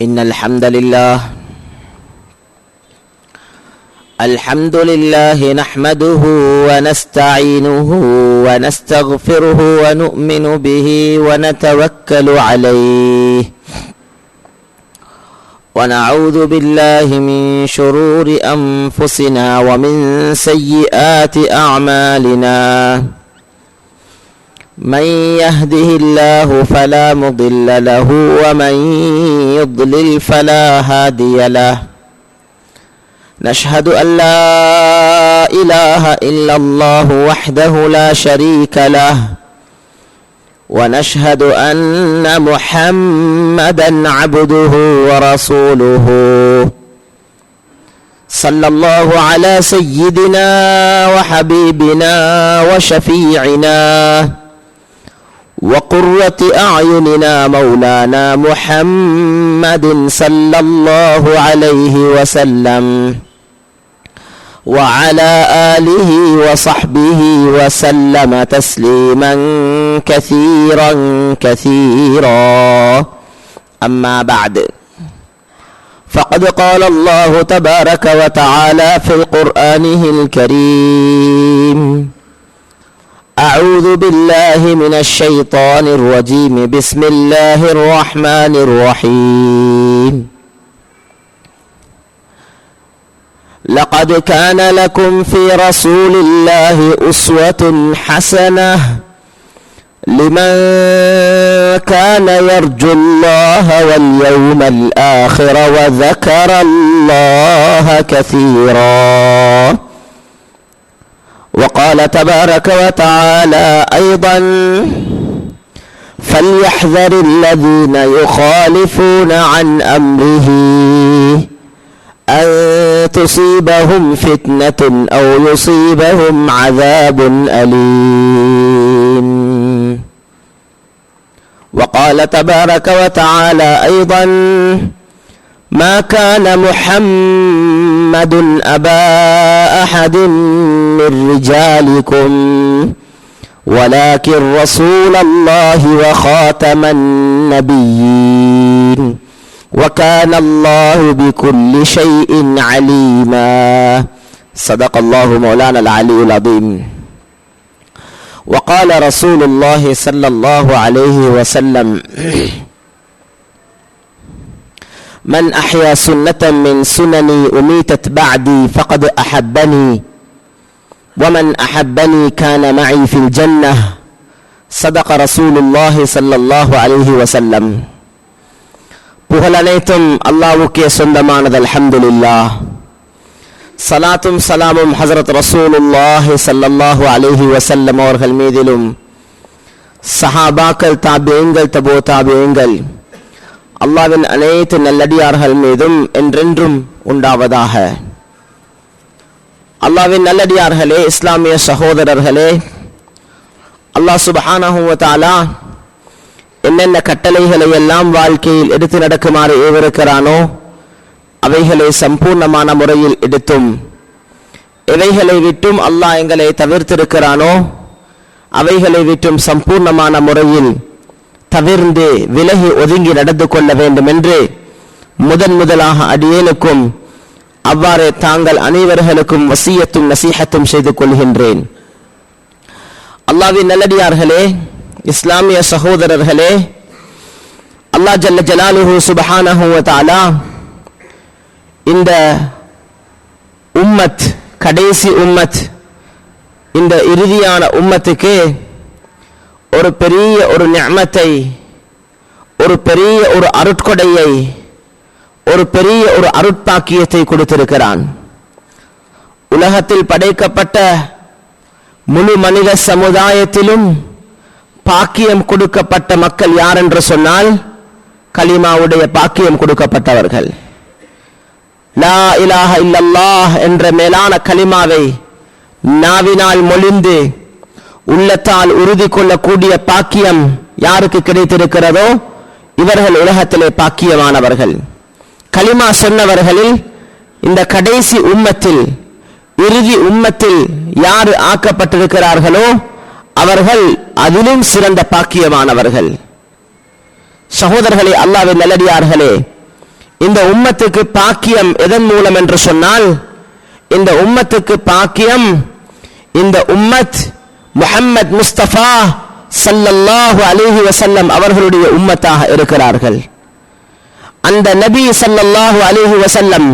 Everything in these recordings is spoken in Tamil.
إن الحمد لله نحمده ونستعينه ونستغفره ونؤمن به ونتوكل عليه ونعوذ بالله من شرور أنفسنا ومن سيئات أعمالنا من يهده الله فلا مضل له ومن يضلل فلا هادي له نشهد أن لا إله إلا الله وحده لا شريك له ونشهد أن محمدا عبده ورسوله صلى الله على سيدنا وحبيبنا وشفيعنا وقرة أعيننا مولانا محمد صلى الله عليه وسلم وعلى آله وصحبه وسلم تسليما كثيرا كثيرا أما بعد فقد قال الله تبارك وتعالى في قرآنه الكريم أعوذ بالله من الشيطان الرجيم بسم الله الرحمن الرحيم لقد كان لكم في رسول الله أسوة حسنة لمن كان يرجو الله واليوم الآخر وذكر الله كثيرا وقال تبارك وتعالى أيضا فليحذر الذين يخالفون عن أمره أن تصيبهم فتنة أو يصيبهم عذاب أليم وقال تبارك وتعالى أيضا ما كان محمد أبا أحد من رجالكم ولكن رسول الله وخاتم النبيين وكان الله بكل شيء عليما صدق الله مولانا العلي العظيم وقال رسول الله صلى الله عليه وسلم من أحيا سنة من سنني أميتت بعدي فقد أحبني ومن أحبني كان معي في الجنة صدق رسول الله صلى الله عليه وسلم புகழனைத்தும் அல்லாஹ்வுக்கே சொந்தமானது அல்ஹம்துலில்லாஹ் ஸலாத்தும் ஸலாமும் ஹஸரத் ரசூலுல்லாஹி ஸல்லல்லாஹு அலைஹி வஸல்லம் அவர்கள் மீதிலும் சஹாபாக்கள் தாபிஈன்கள் தபூ தாபிஈன்கள் அல்லாஹ்வின் அனைத்து நல்லடியார்கள் மீதும் என்றென்றும் உண்டாவதாக. அல்லாஹ்வின் நல்லடியார்களே, இஸ்லாமிய சகோதரர்களே, அல்லாஹ் சுப்ஹானஹு வ தஆலா என்னென்ன கட்டளைகளை எல்லாம் வாழ்க்கையில் எடுத்து நடக்குமாறு ஏவிருக்கிறானோ அவைகளை சம்பூர்ணமான முறையில் எடுத்தும், எவைகளை விட்டும் அல்லாஹ் எங்களை தவிர்த்திருக்கிறானோ அவைகளை விட்டும் சம்பூர்ணமான முறையில் தவிர்ந்து விலகி ஒதுங்கி நடந்து கொள்ள வேண்டும் என்று முதலாக அடியேனுக்கும் அவ்வாறே தாங்கள் அனைவர்களுக்கும் வசியத்தும் நசீஹத்தும் செய்து கொள்கின்றேன். அல்லாஹ்வின் நல்லடியார்களே, இஸ்லாமிய சகோதரர்களே, அல்லாஹ் ஜல்ல ஜலாலுஹு சுப்ஹானஹு வ தஆலா இந்த உம்மத், கடைசி உம்மத், இந்த இறுதியான உம்மத்துக்கு ஒரு பெரிய ஒரு நிஅமத்தை, ஒரு பெரிய ஒரு அருட்கொடையை, ஒரு பெரிய ஒரு அருட்பாக்கியத்தை கொடுத்திருக்கிறான். உலகத்தில் படைக்கப்பட்ட முழு மனித சமுதாயத்திலும் பாக்கியம் கொடுக்கப்பட்ட மக்கள் யார் என்று சொன்னால் கலிமாவுடைய பாக்கியம் கொடுக்கப்பட்டவர்கள். லா இலாஹ இல்லல்லாஹ் என்ற மேலான கலிமாவை நாவினால் மொழிந்து உள்ளத்தால் உறுதி கொள்ளக்கூடிய பாக்கியம் யாருக்கு கிடைத்திருக்கிறதோ இவர்கள் உலகத்திலே பாக்கியமானவர்கள். கலிமா சொன்னவர்களில் இந்த கடைசி உம்மத்தில், இறுதி உம்மத்தில் யார் ஆக்கப்பட்டிருக்கிறார்களோ அவர்கள் அதிலும் சிறந்த பாக்கியமானவர்கள். சகோதரர்களே, அல்லாஹ்வின் நல்லடியார்களே, இந்த உம்மத்துக்கு பாக்கியம் எதன் மூலம் என்று சொன்னால், இந்த உம்மத்துக்கு பாக்கியம் இந்த உம்மத் முஹம்மத் முஸ்தபா ஸல்லல்லாஹு அலைஹி வஸல்லம் அவர்களுடைய உம்மத்தாக இருக்கிறார்கள். அந்த நபி ஸல்லல்லாஹு அலைஹி வஸல்லம்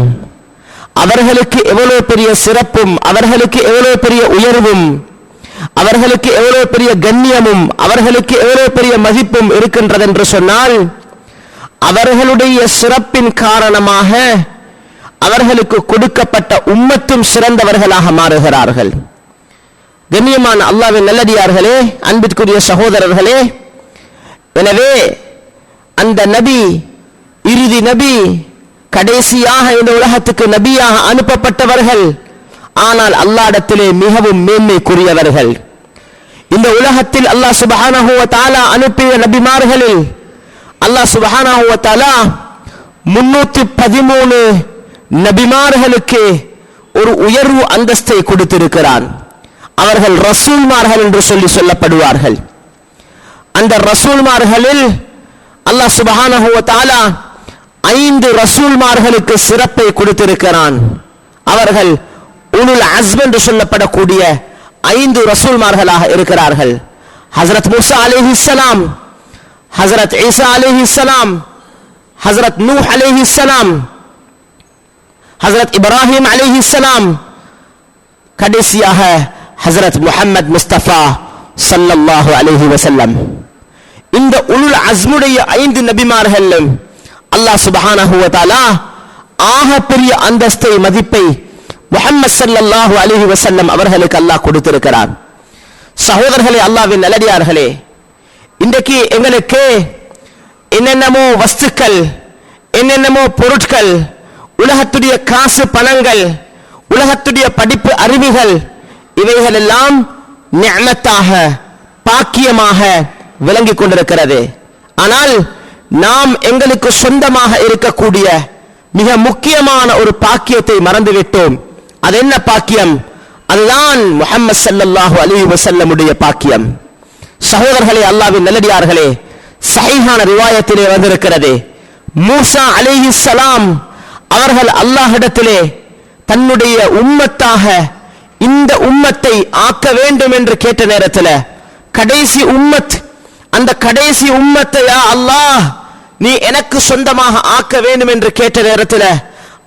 அவர்களுக்கு எவ்வளவு பெரிய சிறப்பும், அவர்களுக்கு எவ்வளவு பெரிய உயர்வும், அவர்களுக்கு எவ்வளவு பெரிய கண்ணியமும், அவர்களுக்கு எவ்வளவு பெரிய மதிப்பும் இருக்கின்றது என்று சொன்னால், அவர்களுடைய சிறப்பின் காரணமாக அவர்களுக்கு கொடுக்கப்பட்ட உம்மத்தும் சிறந்தவர்களாக மாறுகிறார்கள். கண்ணியமான அல்லாஹ்வின் நல்லடியார்களே, அன்பிற்குரிய சகோதரர்களே, எனவே அந்த நபி இறுதி நபி, கடைசியாக இந்த உலகத்துக்கு நபியாக அனுப்பப்பட்டவர்கள், ஆனால் அல்லாஹ்விடத்திலே மிகவும் மேன்மைக்குரியவர்கள். இந்த உலகத்தில் அல்லாஹ் சுப்ஹானஹு வ தஆலா அனுப்பிய நபிமார்களில் அல்லாஹ் சுப்ஹானஹு வ தஆலா 313 நபிமார்களுக்கு ஒரு உயர்வு அந்தஸ்தை கொடுத்திருக்கிறான். அவர்கள் ரசூல்மார்கள் என்று சொல்லப்படுவார்கள். அந்த ரசூல்மார்களில் அல்லாஹ் சுப்ஹானஹு வ தஆலா 5 ரசூல்மார்களுக்கு சிறப்பை கொடுத்திருக்கிறான். அவர்கள் உலுல் அஸ்ம் என்று சொல்லப்படக்கூடிய 5 ரசூல்மார்களாக இருக்கிறார்கள். ஹஜ்ரத் மூசா அலைஹிஸ்ஸலாம், ஹஜ்ரத் ஈசா அலைஹிஸ்ஸலாம், ஹஜ்ரத் நூஹ் அலைஹிஸ்ஸலாம், ஹஜ்ரத் இப்ராஹிம் அலைஹிஸ்ஸலாம், கடைசியாக ஹஜ்ரத் முஹம்மத் முஸ்தபா ஸல்லல்லாஹு அலைஹி வஸல்லம். இந்த உலுல் அஸ்முடைய 5 நபிமார்களும் அல்லாஹ் சுப்ஹானஹு வ தஆலா ஆக பெரிய அந்தஸ்தை, மதிப்பை முஹம்மது ஸல்லல்லாஹு அலைஹி வஸல்லம் அவர்களுக்கு அல்லாஹ் கொடுத்திருக்கிறார். சகோதரர்களே, அல்லாஹ்வின் நல்லடியார்களே, இன்றைக்கு எங்களுக்கு என்னென்னமோ வஸ்துக்கள், என்னென்னமோ பொருட்கள், உலகத்துடைய காசு பணங்கள், உலகத்துடைய படிப்பு அறிவுகள், இவைகள் எல்லாம் நிஅமத்தாக, பாக்கியமாக விளங்கிக் கொண்டிருக்கிறது. ஆனால் நாம் எங்களுக்கு சொந்தமாக இருக்கக்கூடிய மிக முக்கியமான ஒரு பாக்கியத்தை மறந்துவிட்டோம். அது என்ன பாக்கியம்? அதுதான் முஹம்மது ஸல்லல்லாஹு அலைஹி வஸல்லமுடைய பாக்கியம். சகோதரர்களே, அல்லாஹ்வின் நல்லடியார்களே, சஹீஹான ரிவாயத்திலே வந்திருக்கிறது, மூசா அலைஹிஸ்ஸலாம் அவர்கள் அல்லாஹ்விடத்திலே தன்னுடைய உம்மத்தாக இந்த உம்மத்தை ஆக்க வேண்டும் என்று கேட்ட நேரத்தில், கடைசி உம்மத், அந்த கடைசி உம்மத்தை யா அல்லாஹ் நீ எனக்கு சொந்தமாக ஆக்க வேண்டும் என்று கேட்ட நேரத்தில்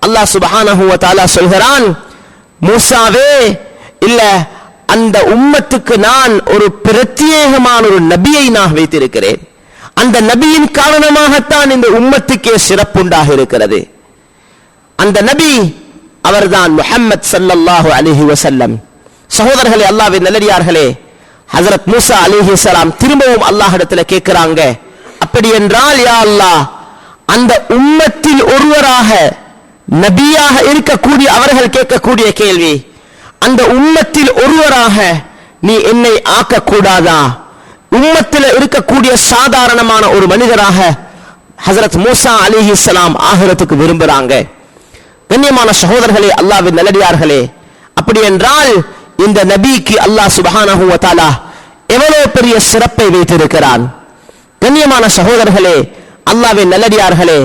அல்லாஹ் சுப்ஹானஹு வ தஆலா சொல்கிறான், மூசாவே, இல்ல, அந்த உம்மத்துக்கு நான் ஒரு பிரத்யேகமான ஒரு நபியை நான் வைத்திருக்கிறேன். அந்த நபியின் காரணமாகத்தான் இந்த உம்மத்துக்கே சிறப்புண்டாக இருக்கிறது. அந்த நபி அவர்தான் முஹம்மது ஸல்லல்லாஹு அலைஹி வஸல்லம். சகோதரர்களே, அல்லாஹ்வின் நல்லடியார்களே, ஹஜ்ரத் மூசா அலைஹிஸ்ஸலாம் திரும்பவும் அல்லாஹ்விடத்தில் கேட்கிறாங்க, அப்படி என்றால் யா அல்லாஹ், அந்த உம்மத்தில் ஒருவராக நபியாக இருக்கக்கூடிய அவர்கள் கேட்கக்கூடிய கேள்வி, அந்த உம்மத்தில் ஒருவராக நீ என்னை ஆக்கக்கூடாதா? உம்மத்தில் இருக்கக்கூடிய சாதாரணமான ஒரு மனிதராக ஹஜ்ரத் மூசா அலைஹிஸ்ஸலாம் ஆகிறதுக்கு விரும்புறாங்க. கண்ணியமான சகோதரர்களே, அல்லாஹ்வின் நல்லடியார்களே, அப்படி என்றால் இந்த நபிக்கு அல்லாஹ் சுப்ஹானஹு வ தஆலா எவ்வளவு பெரிய சிறப்பை வைத்திருக்கிறான். கண்ணியமான சகோதரர்களே, அல்லாஹ்வின் நல்லடியார்களே,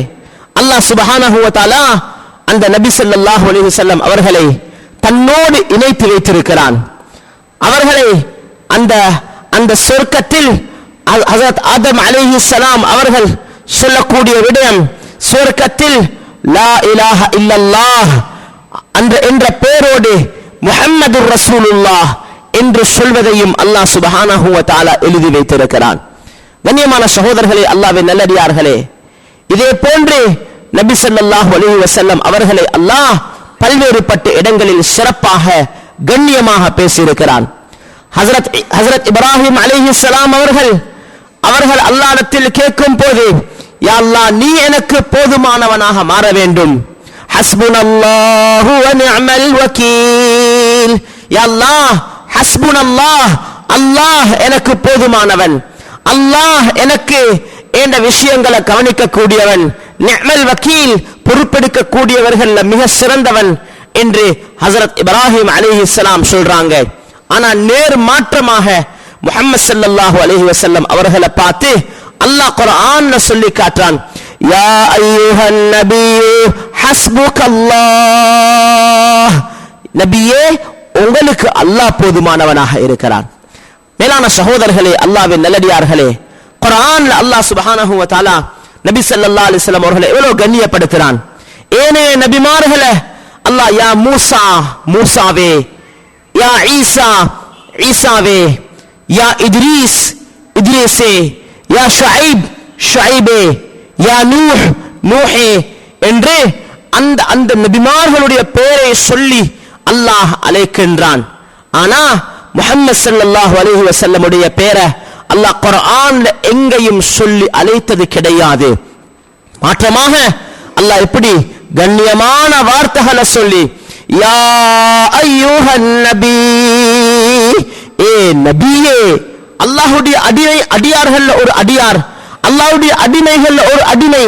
அல்லாஹ் சுப்ஹானஹு வ தஆலா அந்த நபி ஸல்லல்லாஹு அலைஹி வஸல்லம் அவர்களை தன்னோடு இணைத்து வைத்திருக்கிறான். அவர்களை அந்த சொர்க்கத்தில் ஹஜ்ரத் ஆதம் அலைஹிஸ்ஸலாம் அவர்கள் சொல்லக்கூடிய விடயம், சொர்க்கத்தில் லா இலாஹ இல்லல்லாஹ் என்ற பெயரோடு முஹம்மதுர் ரசூலுல்லாஹ் என்று சொல்வதையும் அல்லாஹ் சுப்ஹானஹு வ தஆலா எழுதி வைத்திருக்கிறான். கண்ணியமான சகோதரர்களே, அல்லாஹ்வின் நல்லடியார்களே, இதே போன்று நபி ஸல்லல்லாஹு அலைஹி வஸல்லம் அவர்களை அல்லாஹ் பல்வேறுபட்ட இடங்களில் சிறப்பாக கண்ணியமாக பேசியிருக்கிறான். ஹஜ்ரத் இப்ராஹிம் அலைஹிஸ்ஸலாம் அவர்கள் அல்லாஹ்விடத்தில் கேட்கும் போது, யா அல்லாஹ், நீ எனக்கு போதுமானவனாக மாற வேண்டும். ஹஸ்புனல்லாஹு வ நிஅமல் வகீல். யா அல்லாஹ், ஹஸ்புனல்லாஹ், அல்லாஹ் எனக்கு போதுமானவன், அல்லாஹ் எனக்கு இந்த விஷயங்களை கவனிக்க கூடியவன், நிஅமல் வகீல், பொறுப்பெடுக்க கூடியவர்கள் மிக சிறந்தவன் என்று ஹஜ்ரத் இப்ராஹிம் அலைஹிஸ்ஸலாம் சொல்றாங்க. ஆனா நேர் மாற்றமாக முஹம்மது ஸல்லல்லாஹு அலைஹி வஸல்லம் அவர்களை பார்த்து அல்லாஹ் குர்ஆன்ல சொல்லி காட்டுறான், யா அய்யுஹன் நபியு ஹஸ்புகல்லாஹ், நபியே உங்களுக்கு அல்லாஹ் போதுமானவனாக இருக்கிறான். மேலான சகோதரர்களே, அல்லாஹ்வின் நல்லடியார்களே, குர்ஆன்ல அல்லாஹ் சுப்ஹானஹு வ தஆலா நபி ஸல்லல்லாஹு அலைஹி வஸல்லம் அவர்களை எவ்வளவு கண்ணியப்படுத்துறான். ஏனைய நபிமார்களை அல்லாஹ் யா மூசா மூசாவே, யா ஈசா ஈசாவே, யா இத்ரீஸ் இத்ரீஸே, யா ஷுஐப் ஷுஐபே, யா நூஹ் நூஹே என்று அந்த நபிமார்களுடைய பெயரை சொல்லி அல்லாஹ் அழைக்கின்றான். ஆனா முஹம்மது ஸல்லல்லாஹு அலைஹி வஸல்லம் உடைய பெயரை அல்லாஹ் குர்ஆன்ல எங்கேயும் சொல்லி அழைத்தது கிடையாது. மாற்றமாக அல்லாஹ் எப்படி கண்ணியமான வார்த்தைகளை சொல்லி யா அய்யுஹன் நபி, ஏ நபியே, அல்லாஹ்வுடைய அடியார்கள் ஒரு அடியார், அல்லாஹ்வுடைய அடிமைகள் ஒரு அடிமை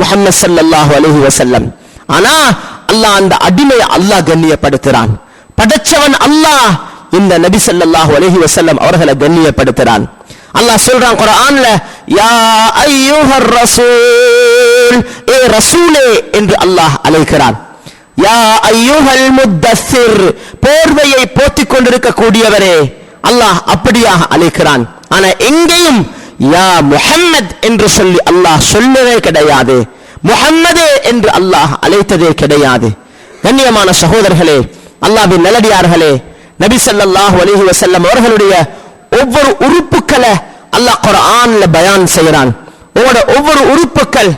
முஹம்மது ஸல்லல்லாஹு அலைஹி வஸல்லம். ஆனா அல்லாஹ் அந்த அடிமையை அல்லாஹ் கண்ணியப்படுத்துறான். படைச்சவன் அல்லாஹ் இந்த நபி ஸல்லல்லாஹு அலைஹி வஸல்லம் அவர்களை கண்ணியப்படுத்துறான். அல்லாஹ் சொல்றான் குர்ஆன்ல யா அய்யுஹர் ரசூல், ஏ ரசூலே என்று அல்லாஹ் அழைக்கிறான். யா அய்யுஹல் முத்தஸ்ஸிர், போர்வையை போத்திக் கொண்டிருக்க கூடியவரே, அல்லாஹ் அப்படியாக அழைக்கிறான். ஆனா எங்கேயும் யா முஹம்மத் என்று சொல்லி அல்லாஹ் சொல்லவே கிடையாது. முஹம்மதே என்று அல்லாஹ் அழைத்ததே கிடையாது. கண்ணியமான சகோதரர்களே, அல்லாஹ்வின் நல்லடியார்களே, நபி ஸல்லல்லாஹு அலைஹி வஸல்லம் அவர்களுடைய ஒவ்வொரு உறுப்புக்களை அல்லாஹ் குர்ஆன்ல பயான் செய்கிறான். ஒவ்வொரு உறுப்புக்கள்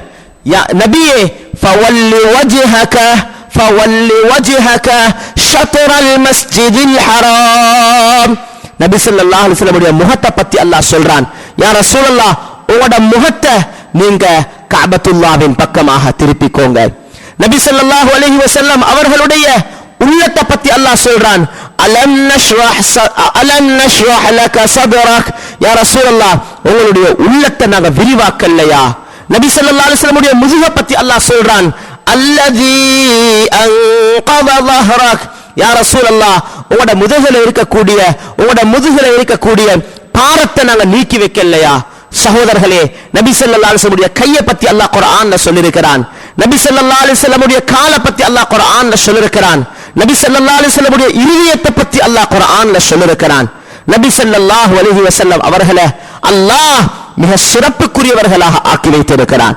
நபியே ஃபவல்லி வஜ்ஹக ஷத்ரல் மஸ்ஜிதில் ஹராம், நபி ஸல்லல்லாஹு அலைஹி வஸல்லம் உடைய முகத்தை பத்தி அல்லாஹ் சொல்றான். யா ரசூலல்லாஹ், உங்களோட முகத்தை நீங்க கஅபத்துல்லாஹ்வின் பக்கமாக திருப்பிக்கோங்க. நபி ஸல்லல்லாஹு அலைஹி வஸல்லம் அவர்களுடைய உள்ளத்தை பத்தி அல்லாஹ் சொல்றான். அலம் நஷ்ரஹ் லக சத்ரக், யா ரசூலல்லாஹ் உங்களுடைய உள்ளத்தை நாங்க விரிவாக்கலையா? நபி ஸல்லல்லாஹு அலைஹி வஸல்லம் உடைய முதுகை பத்தி அல்லாஹ் சொல்றான். அல்லதி அன்கத ظهرك, யா ரசூலல்லாஹ் உங்களோட முதுகில இருக்கக்கூடிய பாரத்தை நாங்க நீக்கி வைக்கலையா? சகோதரர்களே, நபி ஸல்லல்லாஹு அலைஹி வஸல்லம் உடைய கையை பத்தி அல்லாஹ் குர்ஆன்ல சொல்லியிருக்கிறான். நபி ஸல்லல்லாஹு அலைஹி வஸல்லம் உடைய காலை பத்தி அல்லாஹ் குர்ஆன்ல சொல்லியிருக்கிறான். நபி ஸல்லல்லாஹு அலைஹி வஸல்லம் உடைய இதயத்தை பத்தி அல்லாஹ் குர்ஆன்ல சொல்லியிருக்கிறான். நபி ஸல்லல்லாஹு அலைஹி வஸல்லம் அவர்களை அல்லாஹ் மிக சிறப்புக்குரியவர்களாக ஆக்கி வைத்திருக்கிறான்.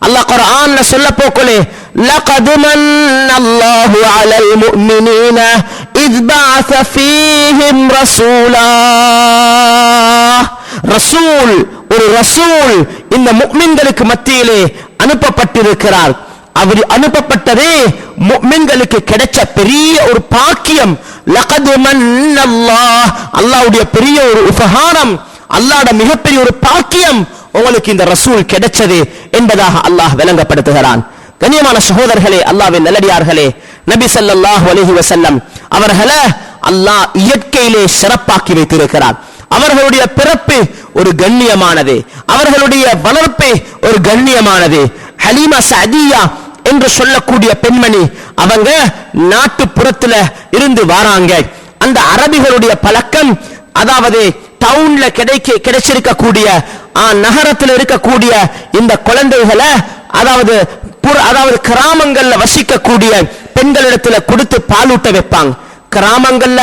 அல்லாஹ் குர்ஆன்ல சொல்ல போக்கலே லகத் மன்னல்லாஹு அலல் முஃமினீன இஸ் பஅஸ ஃபீஹிம் ரசூலா, ரசூல், ஒரு ரசூல் இந்த முஃமின்களுக்கு மத்தியிலே அனுப்பப்பட்டிருக்கிறார். அவர் அனுப்பப்பட்டதே முஃமின்களுக்கு கிடைச்ச பெரிய ஒரு பாக்கியம். லகத் மன்னல்லாஹ், அல்லாஹ்வுடைய பெரிய ஒரு உபகாரம், அல்லாஹ்வுடைய மிகப்பெரிய ஒரு பாக்கியம் உங்களுக்கு இந்த ரசூல் கிடைச்சது என்பதாக அல்லாஹ் விளங்கப்படுத்துகிறான். கண்ணியமான சகோதரர்களே, அல்லாஹ்வின் நல்லடியார்களே, நபி ஸல்லல்லாஹு அலைஹி வஸல்லம் அவர்களை அல்லாஹ் இயற்கையிலே சிறப்பாக்கி வைத்திருக்கிறார். அவர்களுடைய பிறப்பு ஒரு கண்ணியமானது, அவர்களுடைய வளர்ப்பு ஒரு கண்ணியமானது. ஹலீமா சஅதியா என்று சொல்லக்கூடிய பெண்மணி, அவங்க நாட்டுப்புறத்துல இருந்து வராங்க. அந்த அரபிகளுடைய பழக்கம், அதாவது டவுன்ல கிடைச்சிருக்கக்கூடிய நகரத்தில் இருக்கக்கூடிய இந்த குழந்தைகளை, அதாவது கிராமங்கள்ல வசிக்கக்கூடிய பெண்களிடத்துல கொடுத்து பாலூட்ட வைப்பாங்க. கிராமங்கள்ல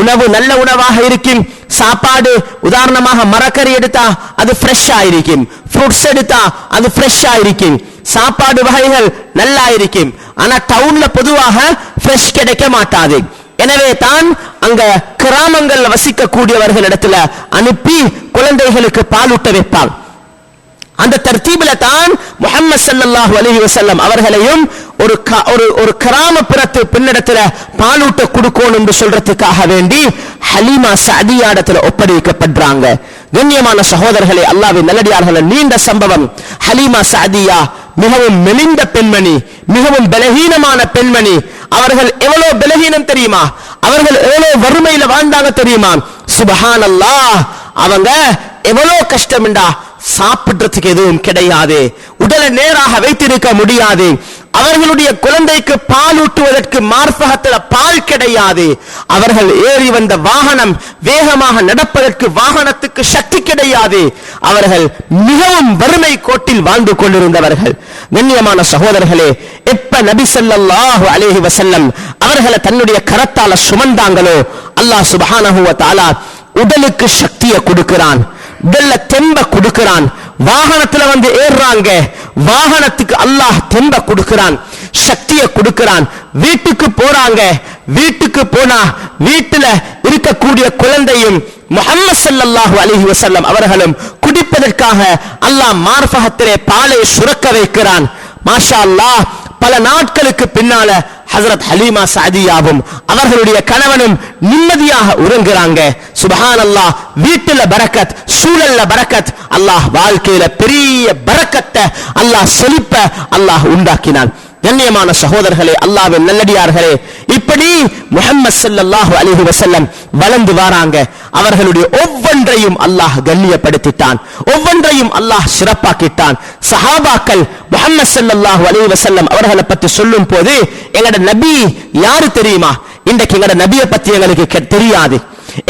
உணவு நல்ல உணவாக இருக்கும். சாப்பாடு உதாரணமாக மரக்கறி எடுத்தா அது ஃப்ரெஷ்ஷா இருக்கும், ஃப்ரூட்ஸ் எடுத்தா அது ஃப்ரெஷ்ஷா இருக்கும், சாப்பாடு வகைகள் நல்லா இருக்கும். ஆனா டவுன்ல பொதுவாக ஃப்ரெஷ் கிடைக்க மாட்டாது. எனவே தான் அங்க கிராமங்கள்ல வசிக்கக்கூடியவர்கள் இடத்துல அனுப்பி குழந்தைகளுக்கு பாலூட்ட வைப்பாங்க. அந்த தர்த்தீபில தான் முஹம்மது ஸல்லல்லாஹு அலைஹி வஸல்லம் அவர்களையும் ஒரு கிராமப்புறத்து பெண்ணிடத்துல பாலூட்ட கொடுக்கணும் என்று சொல்றதுக்காக வேண்டி ஹலீமா சஅதியா இடத்துல ஒப்படைக்கப்படுறாங்க. கண்ணியமான சகோதரர்களே, அல்லாஹ்வின் நல்லடியார்களே, நீண்ட சம்பவம். ஹலீமா சஅதியா மிகவும் மெலிந்த பெண்மணி, மிகவும் பலகீனமான பெண்மணி. அவர்கள் எவ்வளவு பலகீனம் தெரியுமா? அவர்கள் எவ்வளவு வறுமையில வாழ்ந்தாங்க தெரியுமா? சுப்ஹானல்லாஹ். அவங்க எவ்வளவு கஷ்டம்டா, சாப்பிடுறதுக்கு எதுவும் கிடையாது, உடலை நேராக வைத்திருக்க முடியாது. அவர்களுடைய குழந்தைக்கு பால் ஊட்டுவதற்கு மார்பகத்தில் பால் கிடையாது. அவர்கள் ஏறி வந்த வாகனம் வேகமாக நடப்பதற்கு வாகனத்துக்கு சக்தி கிடையாது. அவர்கள் மிகவும் வறுமை கோட்டில் வாழ்ந்து கொண்டிருந்தவர்கள். கண்ணியமான சகோதரர்களே, எப்ப நபி ஸல்லல்லாஹு அலைஹி வஸல்லம் அவர்களை தன்னுடைய கரத்தால சுமந்தாங்களோ அல்லாஹ் சுப்ஹானஹு வ தஆலா உடலுக்கு சக்தியை கொடுக்கிறான், உடல்ல தெம்ப கொடுக்கிறான். வாகனத்துல வந்து ஏறுறாங்க, வாகனத்துக்கு அல்லாஹ் தெம்ப கொடுக்கிறான், சக்தியை கொடுக்கிறான். வீட்டுக்கு போறாங்க, வீட்டுக்கு போனா வீட்டுல இருக்கக்கூடிய குழந்தையும் முஹம்மது ஸல்லல்லாஹு அலைஹி வஸல்லம் அவர்களும் குடிப்பதற்காக அல்லாஹ் மார்பகத்திலே பாலை சுரக்க வைக்கிறான். மாஷா அல்லாஹ், பல நாட்களுக்கு பின்னால ஹஜ்ரத் ஹலீமா சஅதியாவும் அவர்களுடைய கணவனும் நிம்மதியாக உறங்குறாங்க. சுப்ஹானல்லாஹ், வீட்டுல பரக்கத், சூழல்ல பரக்கத். அல்லாஹ் வாழ்க்கையில பெரிய பரக்கத்தை அல்லாஹ் செழிப்ப அல்லாஹ் உண்டாக்கினான். கண்ணியமான சகோதரர்களே, அல்லாஹ்வின் நல்லடியார்களே, இப்படி முஹம்மது ஸல்லல்லாஹு அலைஹி வஸல்லம் வளர்ந்து வராங்க. அவர்களுடைய ஒவ்வொன்றையும் அல்லாஹ் கண்ணியப்படுத்திட்டான், ஒவ்வொன்றையும் அல்லாஹ் சிறப்பாக்கிட்டான். சஹாபாக்கள் முஹம்மது ஸல்லல்லாஹு அலைஹி வஸல்லம் அவர்களை பற்றி சொல்லும் போது எங்கட நபி யாரு தெரியுமா? இன்றைக்கு எங்கட நபியை பத்தி எங்களுக்கு தெரியாது,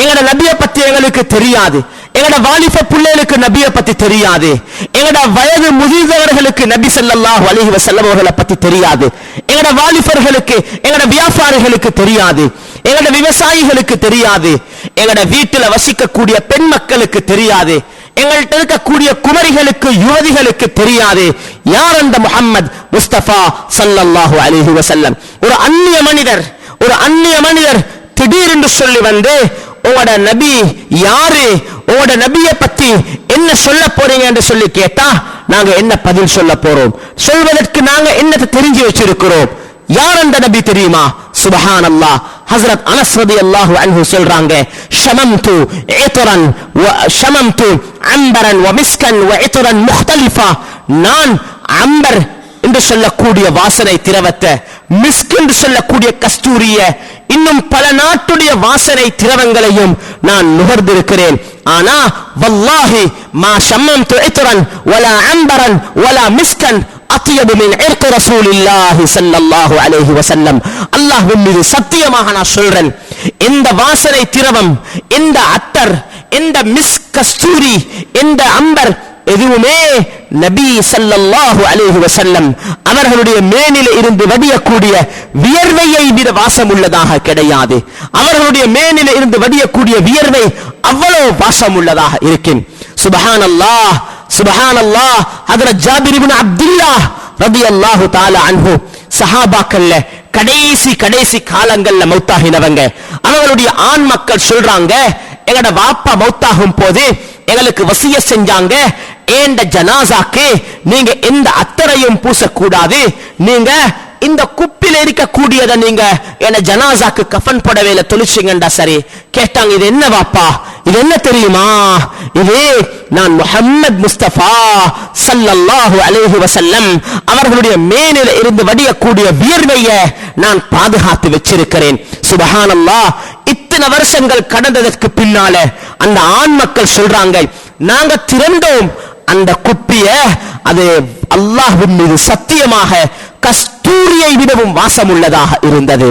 எங்கட நபியை பத்தி எங்களுக்கு தெரியாது, எங்கட வாலிப பிள்ளைகளுக்கு நபியை பத்தி தெரியாது, எங்கட வயது முதிர்ந்தவர்களுக்கு நபி ஸல்லல்லாஹு அலைஹி வஸல்லம் அவர்களை பத்தி தெரியாது, எங்கட வாலிபர்களுக்கு, எங்கட வியாபாரிகளுக்கு தெரியாது, எங்கட விவசாயிகளுக்கு தெரியாது, எங்கட வீட்டுல வசிக்கக்கூடிய பெண் மக்களுக்கு தெரியாது, எங்கள்கிட்ட இருக்கக்கூடிய குமரிகளுக்கு யுவதிகளுக்கு தெரியாது யார் அந்த முஹம்மது முஸ்தபா ஸல்லல்லாஹு அலைஹி வஸல்லம். ஒரு அந்நிய மனிதர் திடீரென்று சொல்லி வந்து உங்களோட நபி யாரு, உங்களோட நபியை பத்தி என்ன சொல்ல போறீங்க என்று சொல்லி கேட்டா நாங்க என்ன பதில் சொல்ல போறோம்? சொல்வதற்கு நாங்க என்னத்தை தெரிஞ்சு வச்சிருக்கிறோம்? யார் அந்த நபி தெரியுமா? சுப்ஹானல்லாஹ், ஹஜ்ரத் அனஸ் ரலியல்லாஹு அன்ஹு சொல்றாங்க, ஷமம்து இத்ரன் வ ஷமம்து அம்பரன் வ மிஸ்கன் வ இத்ரன் முக்தலிஃபா. நான் அம்பர் என்று சொல்லக்கூடிய வாசனை திரவத்தை, மிஸ்க் என்று சொல்லக்கூடிய கஸ்தூரிய, இன்னும் பல நாட்டுடைய வாசனை திரவங்களையும் நான் நுகர்ந்திருக்கிறேன். ஆனா வல்லாஹி மா ஷம்மம்து இத்ரன் வலா அம்பரன் வலா மிஸ்கன் அத்யபு மின் இர்க் ரசூலில்லாஹி ஸல்லல்லாஹு அலைஹி வஸல்லம். அல்லாஹ்வின் மீது சத்தியமாக நான் சொல்றேன், இந்த வாசனை திரவம், இந்த அத்தர், இந்த மிஸ்க் கஸ்தூரி, இந்த அம்பர் எதுவுமே நபி ஸல்லல்லாஹு அலைஹி வஸல்லம் அவர்களுடைய மேனிலே இருந்து வடியக்கூடிய வியர்வையை விட வாசம் உள்ளதாக கிடையாது. அவர்களுடைய மேனிலே இருந்து வடியக்கூடிய வியர்வை அவ்வளவு வாசம் உள்ளதாக இருக்கும். சுப்ஹானல்லாஹ், சுப்ஹானல்லாஹ். ஹஜ்ரத் ஜாபிர் இப்னு அப்துல்லாஹ் ரலியல்லாஹு தஆலா அன்ஹு சஹாபாக்கள்ல கடைசி காலங்கள்ல மௌத்தாகினவங்க. அவங்களுடைய ஆண் மக்கள் சொல்றாங்க, எங்கட வாப்பா மௌத்தாகும் போது எங்களுக்கு வசியத் செஞ்சாங்க, ஏண்ட ஜனாசாக்கு நீங்க எந்த அத்தரையும் பூசக்கூடாது, நீங்க இந்த குப்பில இருக்கக்கூடியதை நீங்க என்ன ஜனாசாக்கு கஃன் புடவையில தொழிச்சிங்கண்டா சரி. கேட்டாங்க, இது என்ன வாப்பா, இது என்ன தெரியுமா? இது நான் முஹம்மது முஸ்தபா ஸல்லல்லாஹு அலைஹி வஸல்லம் அவர்களுடைய மேனில இருந்து வடியக்கூடிய வியர்வையை நான் பாதுகாத்து வச்சிருக்கிறேன். சுப்ஹானல்லாஹ். இத்தனை வருஷங்கள் கடந்ததற்கு பின்னால அந்த ஆண் மக்கள் சொல்றாங்க, நாங்க திறந்தோம் அந்த குப்பிய, அது அல்லாஹ்வின் மீது சத்தியமாக கஸ்தூரியை விடவும் வாசம் உள்ளதாக இருந்தது.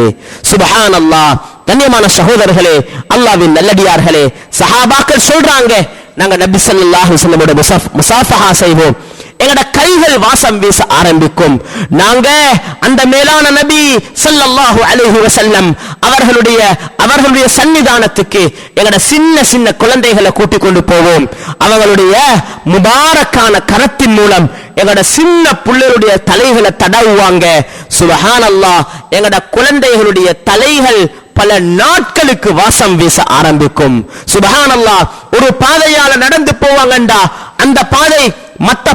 சுப்ஹானல்லாஹ். கண்ணியமான சகோதரர்களே, அல்லாஹ்வின் நல்லடியார்களே, சஹாபாக்கள் சொல்றாங்க, நாங்க நபி ஸல்லல்லாஹு அலைஹி வஸல்லமோட முசாஃபஹா செய்வோம், எங்கட கைகள் வாசம் வீச ஆரம்பிக்கும். நாங்க அந்த மேலான நபி ஸல்லல்லாஹு அலைஹி வஸல்லம் அவர்களுடைய சன்னிதானத்துக்கு எங்கட சின்ன குழந்தைகளை கூட்டிக் கொண்டு போவோம். அவங்களுடைய முபாரக்கான கரத்தின் மூலம் எங்கட சின்ன பிள்ளைகளுடைய தலைகளை தடவுவாங்க. சுப்ஹானல்லாஹ். எங்கட குழந்தைகளுடைய தலைகள் பல நாட்களுக்கு வாசம் வீச ஆரம்பிக்கும். சுப்ஹானல்லாஹ். ஒரு பாதையால நடந்து போவாங்கண்டா அந்த பாதை மற்ற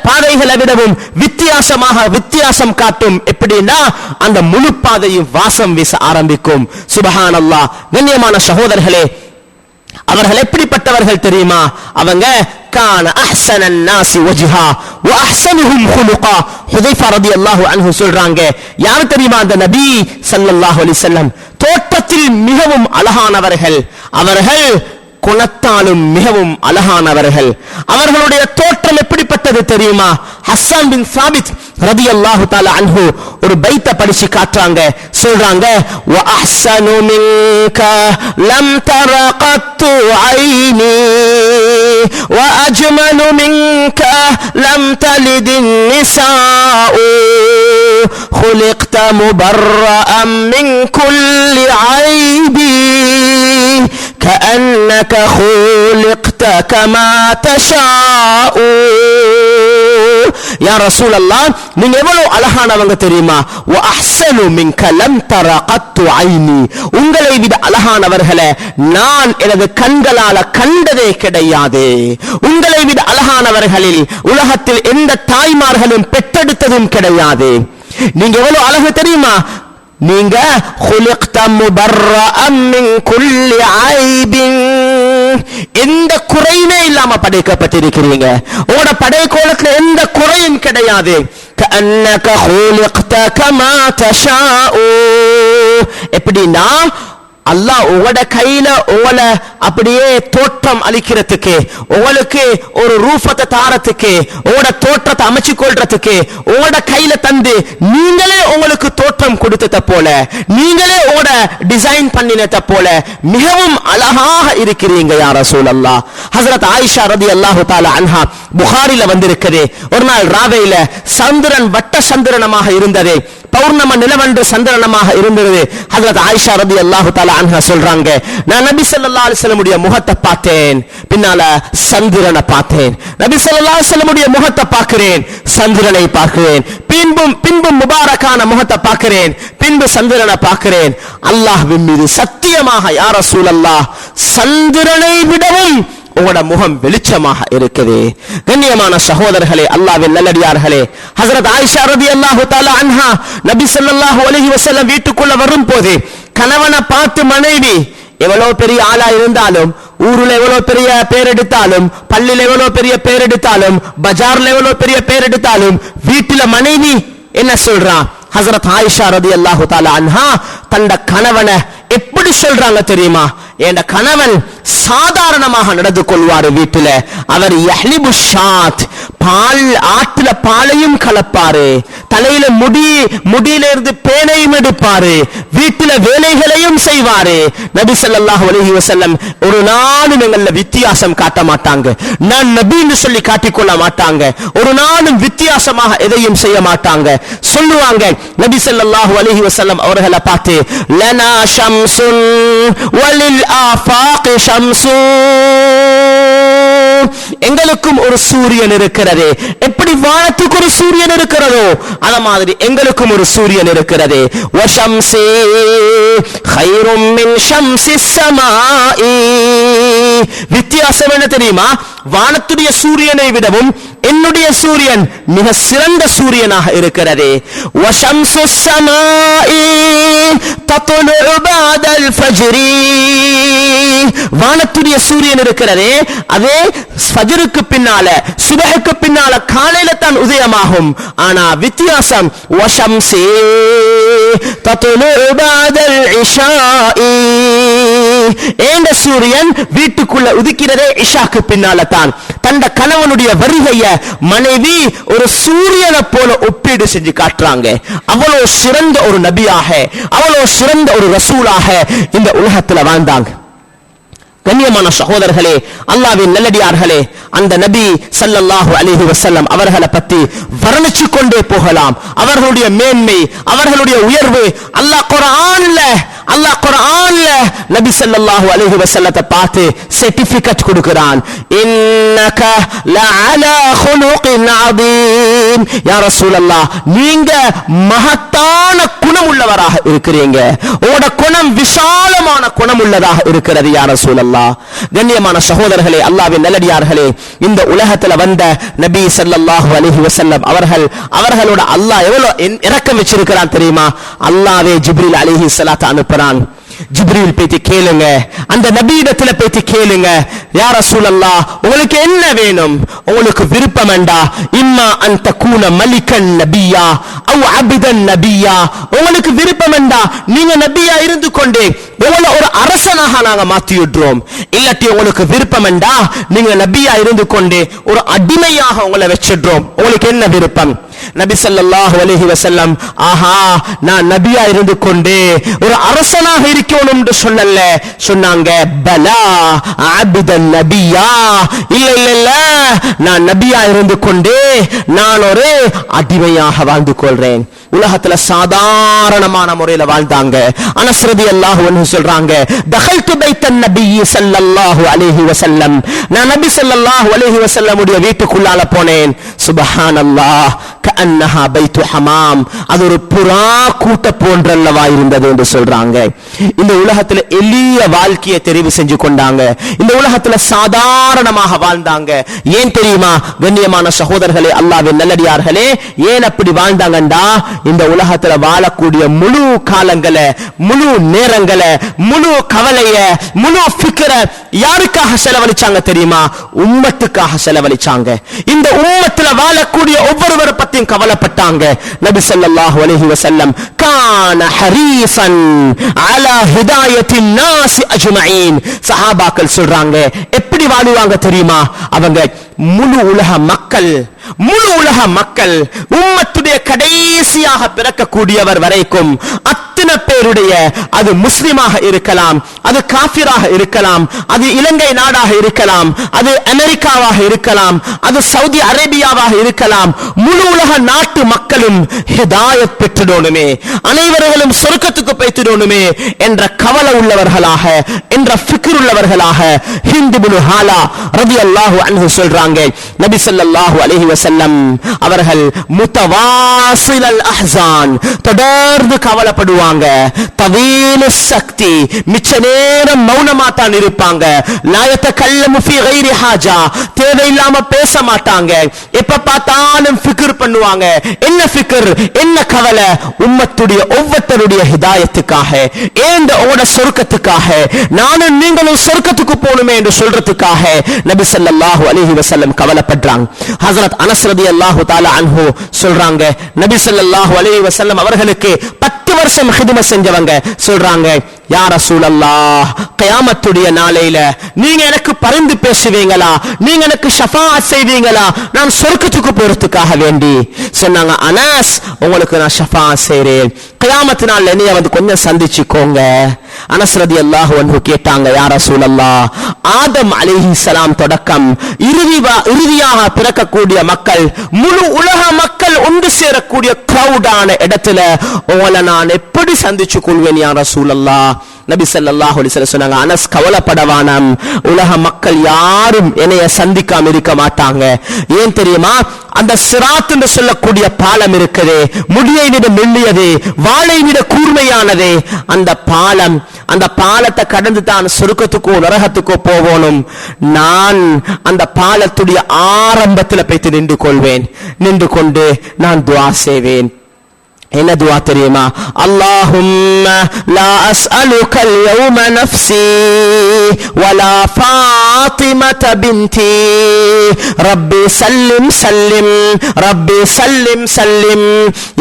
பாதைகளை விடவும் வித்தியாசம் காட்டும். எப்படின்னா அந்த முழு பாதையும் வாசம் வீச ஆரம்பிக்கும். சுப்ஹானல்லாஹ். கண்ணியமான சகோதரர்களே, அவர்கள் எப்படிப்பட்டவர்கள் தெரியுமா? அவங்க கான அஹ்ஸனன் நாஸி வஜ்ஹா வ அஹ்ஸனுஹும் குலுகா. ஹுதைஃபா ரலியல்லாஹு அன்ஹு சொல்றாங்க, யார் தெரியுமா அந்த நபி ஸல்லல்லாஹு அலைஹி வஸல்லம் தோற்றத்தில் மிகவும் அழகானவர்கள். அவர்கள் குணத்தாலும் மிகவும் அழகானவர்கள். அவர்களுடைய தோற்றம் எப்படிப்பட்டது தெரியுமா? ஹஸ்ஸான் பின் சாபித் ரலியல்லாஹு தஆலா அன்ஹு ஒரு பைத்தை படிச்சு காட்டுறாங்க. சொல்றாங்க, வ அஹ்ஸனு மின்க லம் தர கத்து ஐனி வ அஜ்மலு மின்க லம் தலிதின் நிசாஉ خلقت مبرأ من كل عيب كأنك خلقت كما تشاء. யா ரசூலல்லாஹ், நீங்க எவ்வளவு அழகானவங்க தெரியுமா? வ அஹ்ஸனு மின்க லம் தர கத்து ஐனி, உங்களை விட அழகானவர்களை நான் எனது கண்களால கண்டதே கிடையாது. உங்களை விட அழகானவர்களில் உலகத்தில் எந்த தாய்மார்களும் பெற்றெடுத்ததும் கிடையாது. நீங்க எவ்வளவு அழகு தெரியுமா? நீங்க خلقت مبرأ من كل عيب, எந்த குறையுமே இல்லாம படைக்கப்பட்டிருக்கிறீங்க. உங்களோட படைக்கோலத்துல எந்த குறையும் கிடையாது. كأنك خلقت كما تشاء, எப்படின்னா அல்லாஹ் உங்களோட கையில உங்களை அப்படியே தோற்றம் அளிக்கிறதுக்கு, உங்களுக்கு ஒரு ரூபத்தை தாரத்துக்கு, உங்களோட தோற்றத்தை அமைச்சு கொள்றதுக்கு உங்களோட கையில தந்து நீங்களே உங்களுக்கு தோற்றம் கொடுத்தத போல, நீங்களே உங்களோட டிசைன் பண்ணினத போல மிகவும் அழகாக இருக்கிறீங்க யா ரசூலல்லாஹ். ஹஜ்ரத் ஆயிஷா ரலியல்லாஹு தஆலா அன்ஹா புகாரில வந்திருக்குது. ஒரு நாள் ராவையில சந்திரன் வட்ட சந்திரனமாக இருந்தது, பௌர்ணம நிலவண்டு சந்திரனமாக இருந்தது. ஹஜ்ரத் ஆயிஷா ரலியல்லாஹு தஆலா அன்ஹா சொல்றாங்க, நான் நபி ஸல்லல்லாஹு அலைஹி வஸல்லம் உடைய முகத்தை பார்த்தேன், பின்னால சந்திரனை பார்த்தேன். நபி ஸல்லல்லாஹு அலைஹி வஸல்லம் உடைய முகத்தை பார்க்கிறேன், சந்திரனை பார்க்கிறேன், பின்பு முபாரக்கான முகத்தை பார்க்கிறேன், பின்பு சந்திரனை பார்க்கிறேன். அல்லாஹ்வின் மீது சத்தியமாக யா ரசூலல்லாஹ், சந்திரனை விடவும் உங்களோட முகம் வெளிச்சமாக இருக்குது. கண்ணியமான சகோதரர்களே, அல்லாஹ்வின் நல்லடியார்களே, ஹஜ்ரத் ஆயிஷா ரலியல்லாஹு தஆலா அன்ஹா நபி ஸல்லல்லாஹு அலைஹி வஸல்லம் வீட்டுக்குள்ள வரும்போது கணவனை பார்த்து மனைவி எவ்வளவு பெரிய ஆளா இருந்தாலும், ஊருல எவ்வளவு பெரிய பேர் எடுத்தாலும், பள்ளியில எவ்வளவு பெரிய பேர் எடுத்தாலும், பஜார்ல எவ்வளவு பெரிய பேர் எடுத்தாலும், வீட்டுல மனைவி என்ன சொல்றான்? ஹஜ்ரத் ஆயிஷா ரலியல்லாஹு தஆலா அன்ஹா தந்த கணவனை எப்படி சொல்றாங்க தெரியுமா? என் கணவன் சாதாரணமாக நடந்து கொள்வாரு. வீட்டுல அவர் யஹ்லிபு ஷாத், பால் ஆட்டுல பாலையும் கலப்பாரு, தலையில முடியில இருந்து பேனையும் எடுப்பாரு, வீட்டுல வேலைகளையும் செய்வாரு. நபி ஸல்லல்லாஹு அலைஹி வஸல்லம் ஒரு நாளும் எங்கள வித்தியாசம் காட்ட மாட்டாங்க. நான் நபின்னு சொல்லி காட்டிக்கொள்ள மாட்டாங்க. ஒரு நாளும் வித்தியாசமாக எதையும் செய்ய மாட்டாங்க. சொல்லுவாங்க நபி ஸல்லல்லாஹு அலைஹி வஸல்லம் அவர்களை பார்த்து, லனா ஷம்சுன் வலில் ஆஃபாகி ஷம்சுன், எங்களுக்கும் ஒரு சூரியன் இருக்கிறது. எப்படி வானத்துக்கு ஒரு சூரியன் இருக்கிறதோ அத மாதிரி எங்களுக்கும் ஒரு சூரியன் இருக்கிறது. வஷம்சி கைரும் மின் ஷம்ஸிஸ் ஸமாஇ, வித்தியாசம் என்ன தெரியுமா? வானத்துடைய சூரியனை விடவும் என்னுடைய சூரியன் மிக சிறந்த சூரியனாக இருக்கிறது. வஷம்ஸுஸ் ஸமாஇ தத்லு பஅதல் ஃபஜ்ரி, வானத்துடைய சூரியன் இருக்கிறதே அதே ஃபஜ்ருக்கு பின்னால, சுபஹுக்கு பின்னால காலையில தான் உதயமாகும். ஆனா வித்தியாசம், வஷம்சி தத்லு பஅதல் இஷாஇ, ஏண்ட சூரியன் வீட்டுக்குள்ள உதிக்கிறதே இஷாக்கு பின்னால தான். தந்த கணவனுடைய வருகைய மனைவி ஒரு சூரியனை போல ஒப்பீடு செஞ்சு காட்டுறாங்க. அவ்வளவு சிறந்த ஒரு நபியாக, அவ்வளவு சிறந்த ஒரு ரசூலாக இந்த உலகத்துல வாழ்ந்தாங்க. கண்ணியமான சகோதரர்களே, அல்லாஹ்வின் நல்லடியார்களே, அந்த நபி ஸல்லல்லாஹு அலைஹி வஸல்லம் அவர்களை பற்றி வர்ணிச்சு கொண்டே போகலாம். அவர்களுடைய மேன்மை, அவர்களுடைய உயர்வு அல்லாஹ் குர்ஆன்ல நபி ஸல்லல்லாஹு அலைஹி வஸல்லத்தை பார்த்து சர்டிபிகேட் கொடுக்கிறான். இன்னக லஅலா குலுகின் அதீம், யா ரசூலல்லாஹ், நீங்க மகத்தான குணம் உள்ளவராக இருக்கிறீங்க. உங்களோட குணம் விசாலமான குணம் உள்ளதாக இருக்கிறது யா ரசூலல்லாஹ். கண்ணியமான சகோதரர்களே, அல்லாஹ்வின் நல்லடியார்களே, இந்த உலகத்துல வந்த நபி ஸல்லல்லாஹு அலைஹி வஸல்லம் அவர்களோட அல்லாஹ் எவ்வளவு இரக்கம் வச்சிருக்கிறான் தெரியுமா? அல்லாஹ்வே ஜிப்ரீல் அலைஹிஸ்ஸலாத்தை அனுப்புறான். ஜிப்ரீல் பேத்தி கேளுங்க, அந்த நபியிடத்துல பேத்தி கேளுங்க, யா ரசூலல்லாஹ் உங்களுக்கு என்ன வேணும்? உங்களுக்கு விருப்பம் என்றா இம்மா அன் தகூன மலிகன் நபியா அவ் அப்தன் நபியா, உங்களுக்கு விருப்பம் என்றா நீங்க நபியா இருந்து கொண்டே உங்களை ஒரு அரசனாக நாங்க மாத்தி விடுறோம். இல்லாட்டி உங்களுக்கு விருப்பம் என்றா நீங்க நபியா இருந்து கொண்டே ஒரு அடிமையாக உங்களை வச்சிடுறோம். உங்களுக்கு என்ன விருப்பம்? நபி ஸல்லல்லாஹு அலைஹி வஸல்லம் ஆஹா நான் நபியா இருந்து கொண்டே ஒரு அரசனாக இருக்கணும் என்று சொல்லல, சொன்னாங்க பலா அப்தன் நபியா, இல்ல இல்ல இல்ல நான் நபியா இருந்து கொண்டே நான் ஒரு அடிமையாக வாழ்ந்து கொள்றேன். உலகத்துல சாதாரணமான முறையில வாழ்ந்தாங்க. அனஸ் ரலியல்லாஹு அன்ஹு சொல்றாங்க, தഖல்து பைத்தன் நபி ஸல்லல்லாஹு அலைஹி வஸல்லம், நான் நபி ஸல்லல்லாஹு அலைஹி வஸல்லம் உடைய வீட்டுக்குள்ளால போனேன். சுப்ஹானல்லாஹ் கஅன்னஹா பைத்து ஹமாம், அது ஒரு புறா கூட்ட போன்றல்லவா இருந்தது என்று சொல்றாங்க. இந்த உலகத்துல எளிய வாழ்க்கையை தெரிவு செஞ்சு கொண்டாங்க. இந்த உலகத்துல சாதாரணமாக வாழ்ந்தாங்க. ஏன் தெரியுமா கண்ணியமான சகோதரர்களே, அல்லாஹ்வின் நல்லடியார்களே, ஏன் அப்படி வாழ்ந்தாங்கண்டா இந்த உலகத்துல வாழக்கூடிய முழு காலங்களை, முழு நேரங்களை, முழு கவலைய, முழு ஃபிக்ர யாருக்காக செலவழிச்சாங்க தெரியுமா? உம்மத்துக்காக செலவழிச்சாங்க. இந்த உம்மத்துல வாழக்கூடிய ஒவ்வொருவரை பத்தியும் கவலைப்பட்டாங்க. நபி ஸல்லல்லாஹு அலைஹி வஸல்லம் கான ஹரீஸன் அலா ஹிதாயத்தின் நாஸ் அஜ்மஈன். சஹாபாக்கள் சொல்றாங்க எப்படி வாழுவாங்க தெரியுமா? அவங்க முழு உலக மக்கள் உம்மத்துடைய கடைசியாக பிறக்கக்கூடியவர் வரைக்கும் அத்தனை பேருடைய, அது முஸ்லிமாக இருக்கலாம், அது காஃபிராக இருக்கலாம், அது இலங்கை நாடாக இருக்கலாம், அது அமெரிக்காவாக இருக்கலாம், அது சவுதி அரேபியாவாக இருக்கலாம், முழு உலக நாட்டு மக்களும் ஹிதாயத் பெற்றுடணுமே, அனைவர்களும் சொர்க்கத்துக்கு போய்த்திடணுமே என்ற கவலை உள்ளவர்களாக, என்ற ஃபிக்ர் உள்ளவர்களாக ஹிந்த் இப்னு ஹாலா ரலியல்லாஹு அன்ஹு சொல்றாங்க, நபி ஸல்லல்லாஹு அலைஹி வஸல்லம் அவர்கள் முத்தவாசிலல் அஹ்ஸான், தொடர்ந்து கவலைப்படுவாங்க. தவீல சக்தி, மிச்ச நேரம் மௌனமா தான் இருப்பாங்க. லா யதகல்லமு ஃபீ கைரி ஹாஜா, தேவையில்லாம பேச மாட்டாங்க. எப்ப பார்த்தாலும் ஃபிக்ர் பண்ணுவாங்க. என்ன ஃபிக்ர், என்ன கவலை? உம்மத்துடைய ஒவ்வொருத்தருடைய ஹிதாயத்துக்காக, ஏண்ட ஓட சொர்க்கத்துக்காக, நானும் நீங்களும் சொர்க்கத்துக்கு போகணுமே என்று சொல்றதுக்காக நபி ஸல்லல்லாஹு அலைஹி வஸல்லம் கவலைப்படுறாங்க. ஹஜ்ரத் அனஸ் ரலியல்லாஹு தஆலா அன்ஹு சொல்றாங்க, நபி ஸல்லல்லாஹு அலைஹி வஸல்லம் அவர்களுக்கு 10 வருஷம் ஹிதமத் செஞ்சவங்க சொல்றாங்க, யா ரசூலல்லாஹ் கியாமத்துடைய நாளையில நீங்க எனக்கு பரிந்து பேசுவீங்களா? நீங்க எனக்கு ஷஃபாஅத் செய்வீங்களா? நான் சொர்க்கத்துக்கு போறதுக்காக வேண்டி சொன்னாங்க, அனஸ் உங்களுக்கு நான் ஷஃபாஅத் செய்றேன், கியாமத் நாள்ல நீங்க வந்து கொஞ்சம் சந்திச்சுக்கோங்க. அனஸ் ரலியல்லாஹு அன்ஹு கேட்டாங்க, யா ரசூலல்லாஹ் ஆதம் அலைஹிஸ்ஸலாம் தொடக்கம் இறுதியாக பிறக்கக்கூடிய மக்கள், முழு உலக மக்கள் ஒன்று சேரக்கூடிய கிரவுடான இடத்துல உங்களை நான் எப்படி சந்திச்சு கொள்வேன் யா ரசூலல்லாஹ்? நபி ஸல்லல்லாஹு அலைஹி வஸல்லம் சொன்னாங்க, அனஸ் கவலைப்படவானாம், உலக மக்கள் யாரும் என்னைய சந்திக்காம இருக்க மாட்டாங்க. ஏன் தெரியுமா? அந்த சிராத் என்று சொல்லக்கூடிய பாலம் இருக்குது, முடியை விட மெல்லியது, வாளை விட கூர்மையானது. அந்த பாலத்தை கடந்து தான் சொர்க்கத்துக்கோ நரகத்துக்கோ போகணும். நான் அந்த பாலத்துடைய ஆரம்பத்தில் போய்த்து நின்று கொண்டு நான் துஆ செய்வேன். என்ன துஆ தெரியுமா? அல்லாஹும்ம லா அஸ்அலுகல் யௌம நஃப்ஸி வலா ஃபாத்திமத பின்தி ரப்பி சல்லிம் சல்லிம் ரப்பி சல்லிம் சல்லிம்.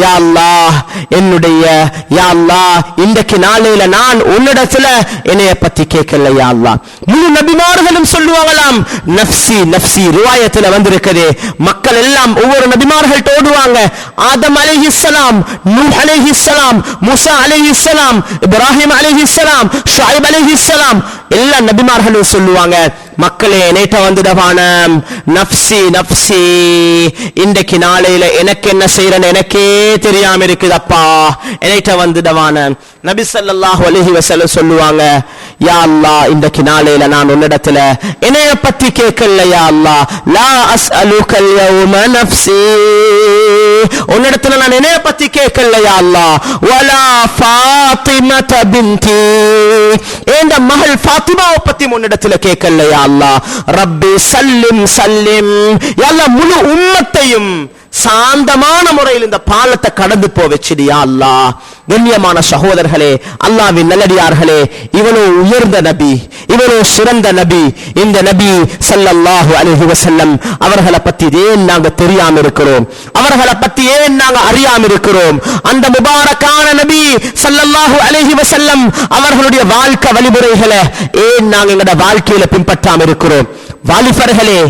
யா அல்லாஹ் யா அல்லாஹ் இன்றைக்கு நாளையில நான் உன்னிடத்துல என்னைய பத்தி கேட்கல யா அல்லாஹ். முழு நபிமார்களும் சொல்லுவாங்களாம் நஃப்ஸி நஃப்ஸி. ரிவாயத்துல வந்திருக்குது, மக்கள் எல்லாம் ஒவ்வொரு நபிமார்கள் ஓடுவாங்க. ஆதம் அலைஹிஸ்ஸலாம், நூஹ் அலைஹிஸ்ஸலாம், மூசா அலைஹிஸ்ஸலாம், இப்ராஹிம் அலைஹிஸ்ஸலாம், ஷுஐப் அலைஹிஸ்ஸலாம், எல்லா நபிமார்களும் சொல்லுவாங்க, மக்களே என்னைட்ட வந்துடவான நஃப்ஸி நஃப்ஸி, இன்றைக்கு நாளையில எனக்கு என்ன செய்யறேன்னு எனக்கே தெரியாம இருக்குதப்பா, என்னைட்ட வந்துடவான. நபி ஸல்லல்லாஹு அலைஹி வஸல்லம் சொல்லுவாங்க, யா அல்லாஹ் இன்றைக்கு நாளையில நான் உன்னிடத்துல என்னைய பத்தி கேட்கல யா அல்லாஹ், லா அஸ்அலுகல் யௌம நஃப்ஸி, உன்னிடத்துல நான் என்னைய பத்தி கேட்கல யா அல்லாஹ், வலா ஃபாத்திமத பின்தி, என்ற மகள் ஃபாத்திமாவை பத்தி உன்னிடத்துல கேட்கல யா அல்லாஹ், ரப்பி சல்லிம் சல்லிம், யா அல்லாஹ் முழு உம்மத்தையும் சாந்தமான முறையில் இந்த பாலத்தை கடந்து போ வச்சிடியா அல்லாஹ். கண்ணியமான சகோதரர்களே, அல்லாஹ்வின் நல்லடியார்களே, இவ்வளவு உயர்ந்த நபி, இவ்வளவு சிறந்த நபி, இந்த நபி ஸல்லல்லாஹு அலைஹி வஸல்லம் அவர்களை பத்தி ஏன் நாங்க தெரியாம இருக்கிறோம்? அவர்களை பத்தி ஏன் நாங்க அறியாம இருக்கிறோம்? அந்த முபாரக்கான நபி ஸல்லல்லாஹு அலைஹி வஸல்லம் அவர்களுடைய வாழ்க்கை வழிமுறைகளை ஏன் நாங்க எங்கட வாழ்க்கையில பின்பற்றாம இருக்கிறோம்? வாலிபர்களே,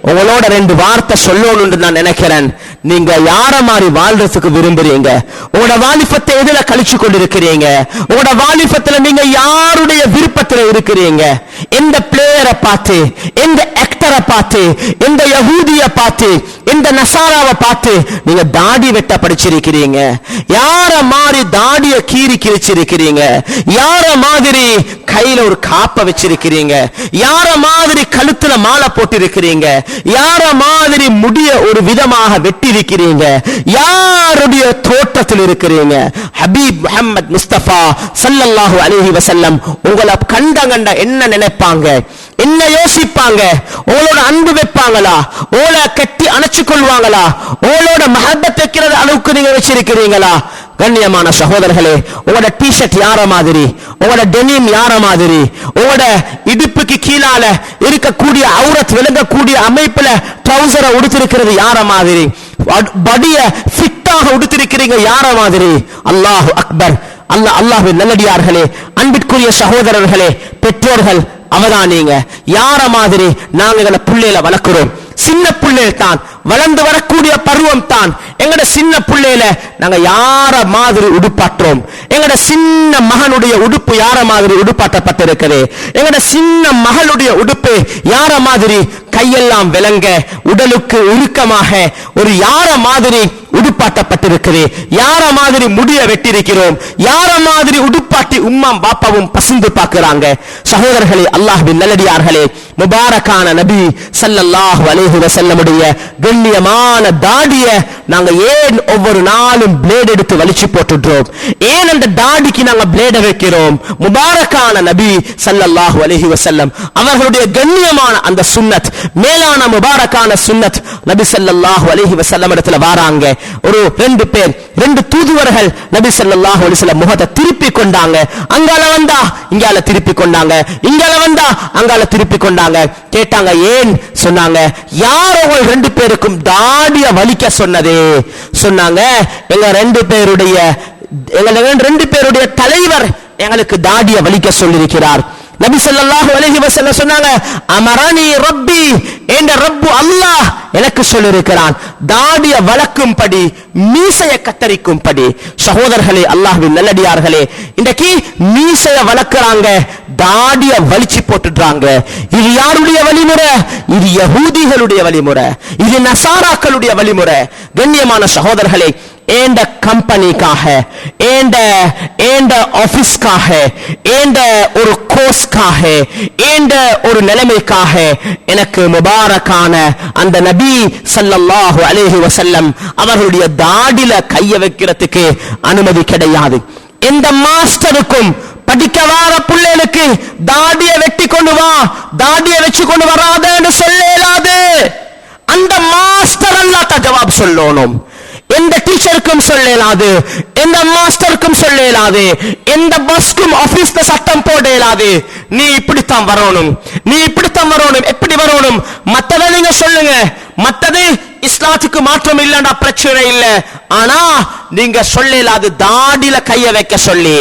உங்களோட 2 வார்த்தை சொல்லணும்னு நான் நினைக்கிறேன். நீங்க யார மாதிரி வாழ்றதுக்கு விரும்புறீங்க? உங்களோட வாலிபத்தை எதுல கழிச்சு கொண்டிருக்கிறீங்க? உங்களோட வாலிபத்துல நீங்க யாருடைய விருப்பத்துல இருக்கிறீங்க? எந்த பிளேயரை பார்த்து, எந்த ஆக்டரை பார்த்து, எந்த யஹூதிய பார்த்து, எந்த நசாராவை பார்த்து நீங்க தாடி வெட்ட படிச்சிருக்கிறீங்க? யார மாதிரி தாடிய கீறி கிழிச்சிருக்கிறீங்க? யார மாதிரி கையில ஒரு காப்ப வச்சிருக்கிறீங்க? யார மாதிரி கழுத்துல மாலை போட்டு இருக்கிறீங்க? யார மாதிரி முடிய ஒரு விதமாக வெட்டி இருக்கிறீங்க? யாருடைய தோற்றத்தில் இருக்கிறீங்க? ஹபீப் முஹம்மத் முஸ்தபா ஸல்லல்லாஹு அலைஹி வஸல்லம் உங்களை கண்ட என்ன நினைப்பாங்க? என்ன யோசிப்பாங்க? உங்களோட அன்பு வைப்பாங்களா? உங்களை கட்டி அணைச்சு கொள்வாங்களா? உங்களோட மஹப்பத் வைக்கிற அளவுக்கு நீங்க வச்சிருக்கிறீங்களா? கண்ணியமான சகோதரர்களே, உங்களோட டி-ஷர்ட் யார மாதிரி, உங்களோட டெனிம் யார மாதிரி, உங்களோட இடுப்புக்கு கீழால இருக்கக்கூடிய அவுரத் விளங்கக்கூடிய அமைப்புல ட்ரவுசரை உடுத்திருக்கிறது யார மாதிரி, பாடிய ஃபிட்டாக உடுத்திருக்கிறீங்க யார மாதிரி? அல்லாஹு அக்பர். அல்லாஹ்வின் நல்லடியார்களே, அன்பிற்குரிய சகோதரர்களே, பெற்றோர்கள் அவதானீங்க. யார மாதிரி நாங்க எங்களை பிள்ளையில வளர்க்கிறோம்? சின்ன பிள்ளைகள் தான், வளர்ந்து வரக்கூடிய பருவம் தான். எங்கட சின்ன பிள்ளையில நாங்க யார மாதிரி உடுப்பாற்றோம்? எங்கட சின்ன மகனுடைய உடுப்பு யார மாதிரி உடுப்பாட்டப்பட்டிருக்கிறது? எங்கட சின்ன மகளுடைய உடுப்பு யார மாதிரி கையெல்லாம் விளங்க உடலுக்கு இறுக்கமாக ஒரு யார மாதிரி உடுப்பாட்டப்பட்டிருக்கிறது? யார மாதிரி முடிய வெட்டிருக்கிறோம்? யார மாதிரி உடுப்பாட்டி உம்மா பாப்பாவும் பசந்து பார்க்கிறாங்க? சகோதரர்களே, அல்லாஹ்வின் நல்லடியார்களே, முபாரக்கான நபி ஸல்லல்லாஹு அலைஹி வஸல்லமுடைய கண்ணியமான தாடிய நாங்க ஏன் ஒவ்வொரு நாளும் பிளேட் எடுத்து வலிச்சு போட்டுடுறோம்? ஏன் அந்த தாடிக்கு நாங்க பிளேட வைக்கிறோம்? முபாரக்கான நபி ஸல்லல்லாஹு அலைஹி வஸல்லம் அவர்களுடைய கண்ணியமான அந்த சுன்னத், மேலான முபாரக்கான சுன்னத், நபி ஸல்லல்லாஹு அலைஹி வஸல்லம் இடத்துல வராங்க. ஒரு 2 பேர், 2 தூதுவர்கள் நபி ஸல்லல்லாஹு அலைஹி வஸல்லம் முகத்தை திருப்பி கொண்டாங்க. அங்கால வந்தா இங்கால திருப்பி கொண்டாங்க, இங்கால வந்தா அங்கால திருப்பி கொண்டாங்க. கேட்டாங்க ஏன்? சொன்னாங்க, யார் உங்கள் 2 பேருக்கும் தாடிய வலிக்க சொன்னதே? சொன்னாங்க, எங்க 2 பேருடைய தலைவர் எங்களுக்கு தாடிய வலிக்க சொல்லியிருக்கிறார். நபி ஸல்லல்லாஹு அலைஹி வஸல்லம் சொன்னாங்க, அமரனி ரப்பி, என்ற ரப்பு அல்லாஹ் எனக்கு சொல்லியிருக்கிறான் தாடிய வளர்க்கும்படி, மீசைய கத்தரிக்கும்படி. சகோதரர்களே, அல்லாஹ்வின் நல்லடியார்களே, இன்றைக்கு மீசைய வளர்க்கறாங்க, தாடிய வலிச்சு போட்டுறாங்க. இது யாருடைய வழிமுறை? இது யஹூதிகளுடைய வழிமுறை, இது நசாராக்களுடைய வழிமுறை. கண்ணியமான சகோதரர்களே, ஏண்ட கம்பெனிக்காக, ஏண்ட ஆபீஸ்க்காக, ஏண்ட ஒரு கோர்ஸ்க்காக, ஏண்ட ஒரு நிலைமைக்காக எனக்கு முபாரக்கான அந்த நபி ஸல்லல்லாஹு அலைஹி வஸல்லம் அவர்களுடைய தாடில கைய வைக்கிறதுக்கு அனுமதி கிடையாது. எந்த மாஸ்டருக்கும் படிக்க வார பிள்ளைகளுக்கு தாடிய வெட்டி கொண்டு வா, தாடிய வச்சு கொண்டு வராதன்னு சொல்லலாது. அந்த மாஸ்டர் அல்லாஹ் ஜவாப் சொல்லணும். எந்த டீச்சருக்கும் சொல்லலாது, எந்த மாஸ்டருக்கும் சொல்லலாது, எந்த பஸ்க்கும் ஆபீஸ்ல சட்டம் போடலாது. நீ இப்படித்தான் வரணும், நீ இப்படித்தான் வரணும். எப்படி வரணும்? மத்ததை நீங்க சொல்லுங்க, மத்தது இஸ்லாத்துக்கு மாற்றம் இல்லைன்னா பிரச்சனை இல்லை. ஆனா நீங்க சொல்லலாது தாடியில கைய வைக்க சொல்லி.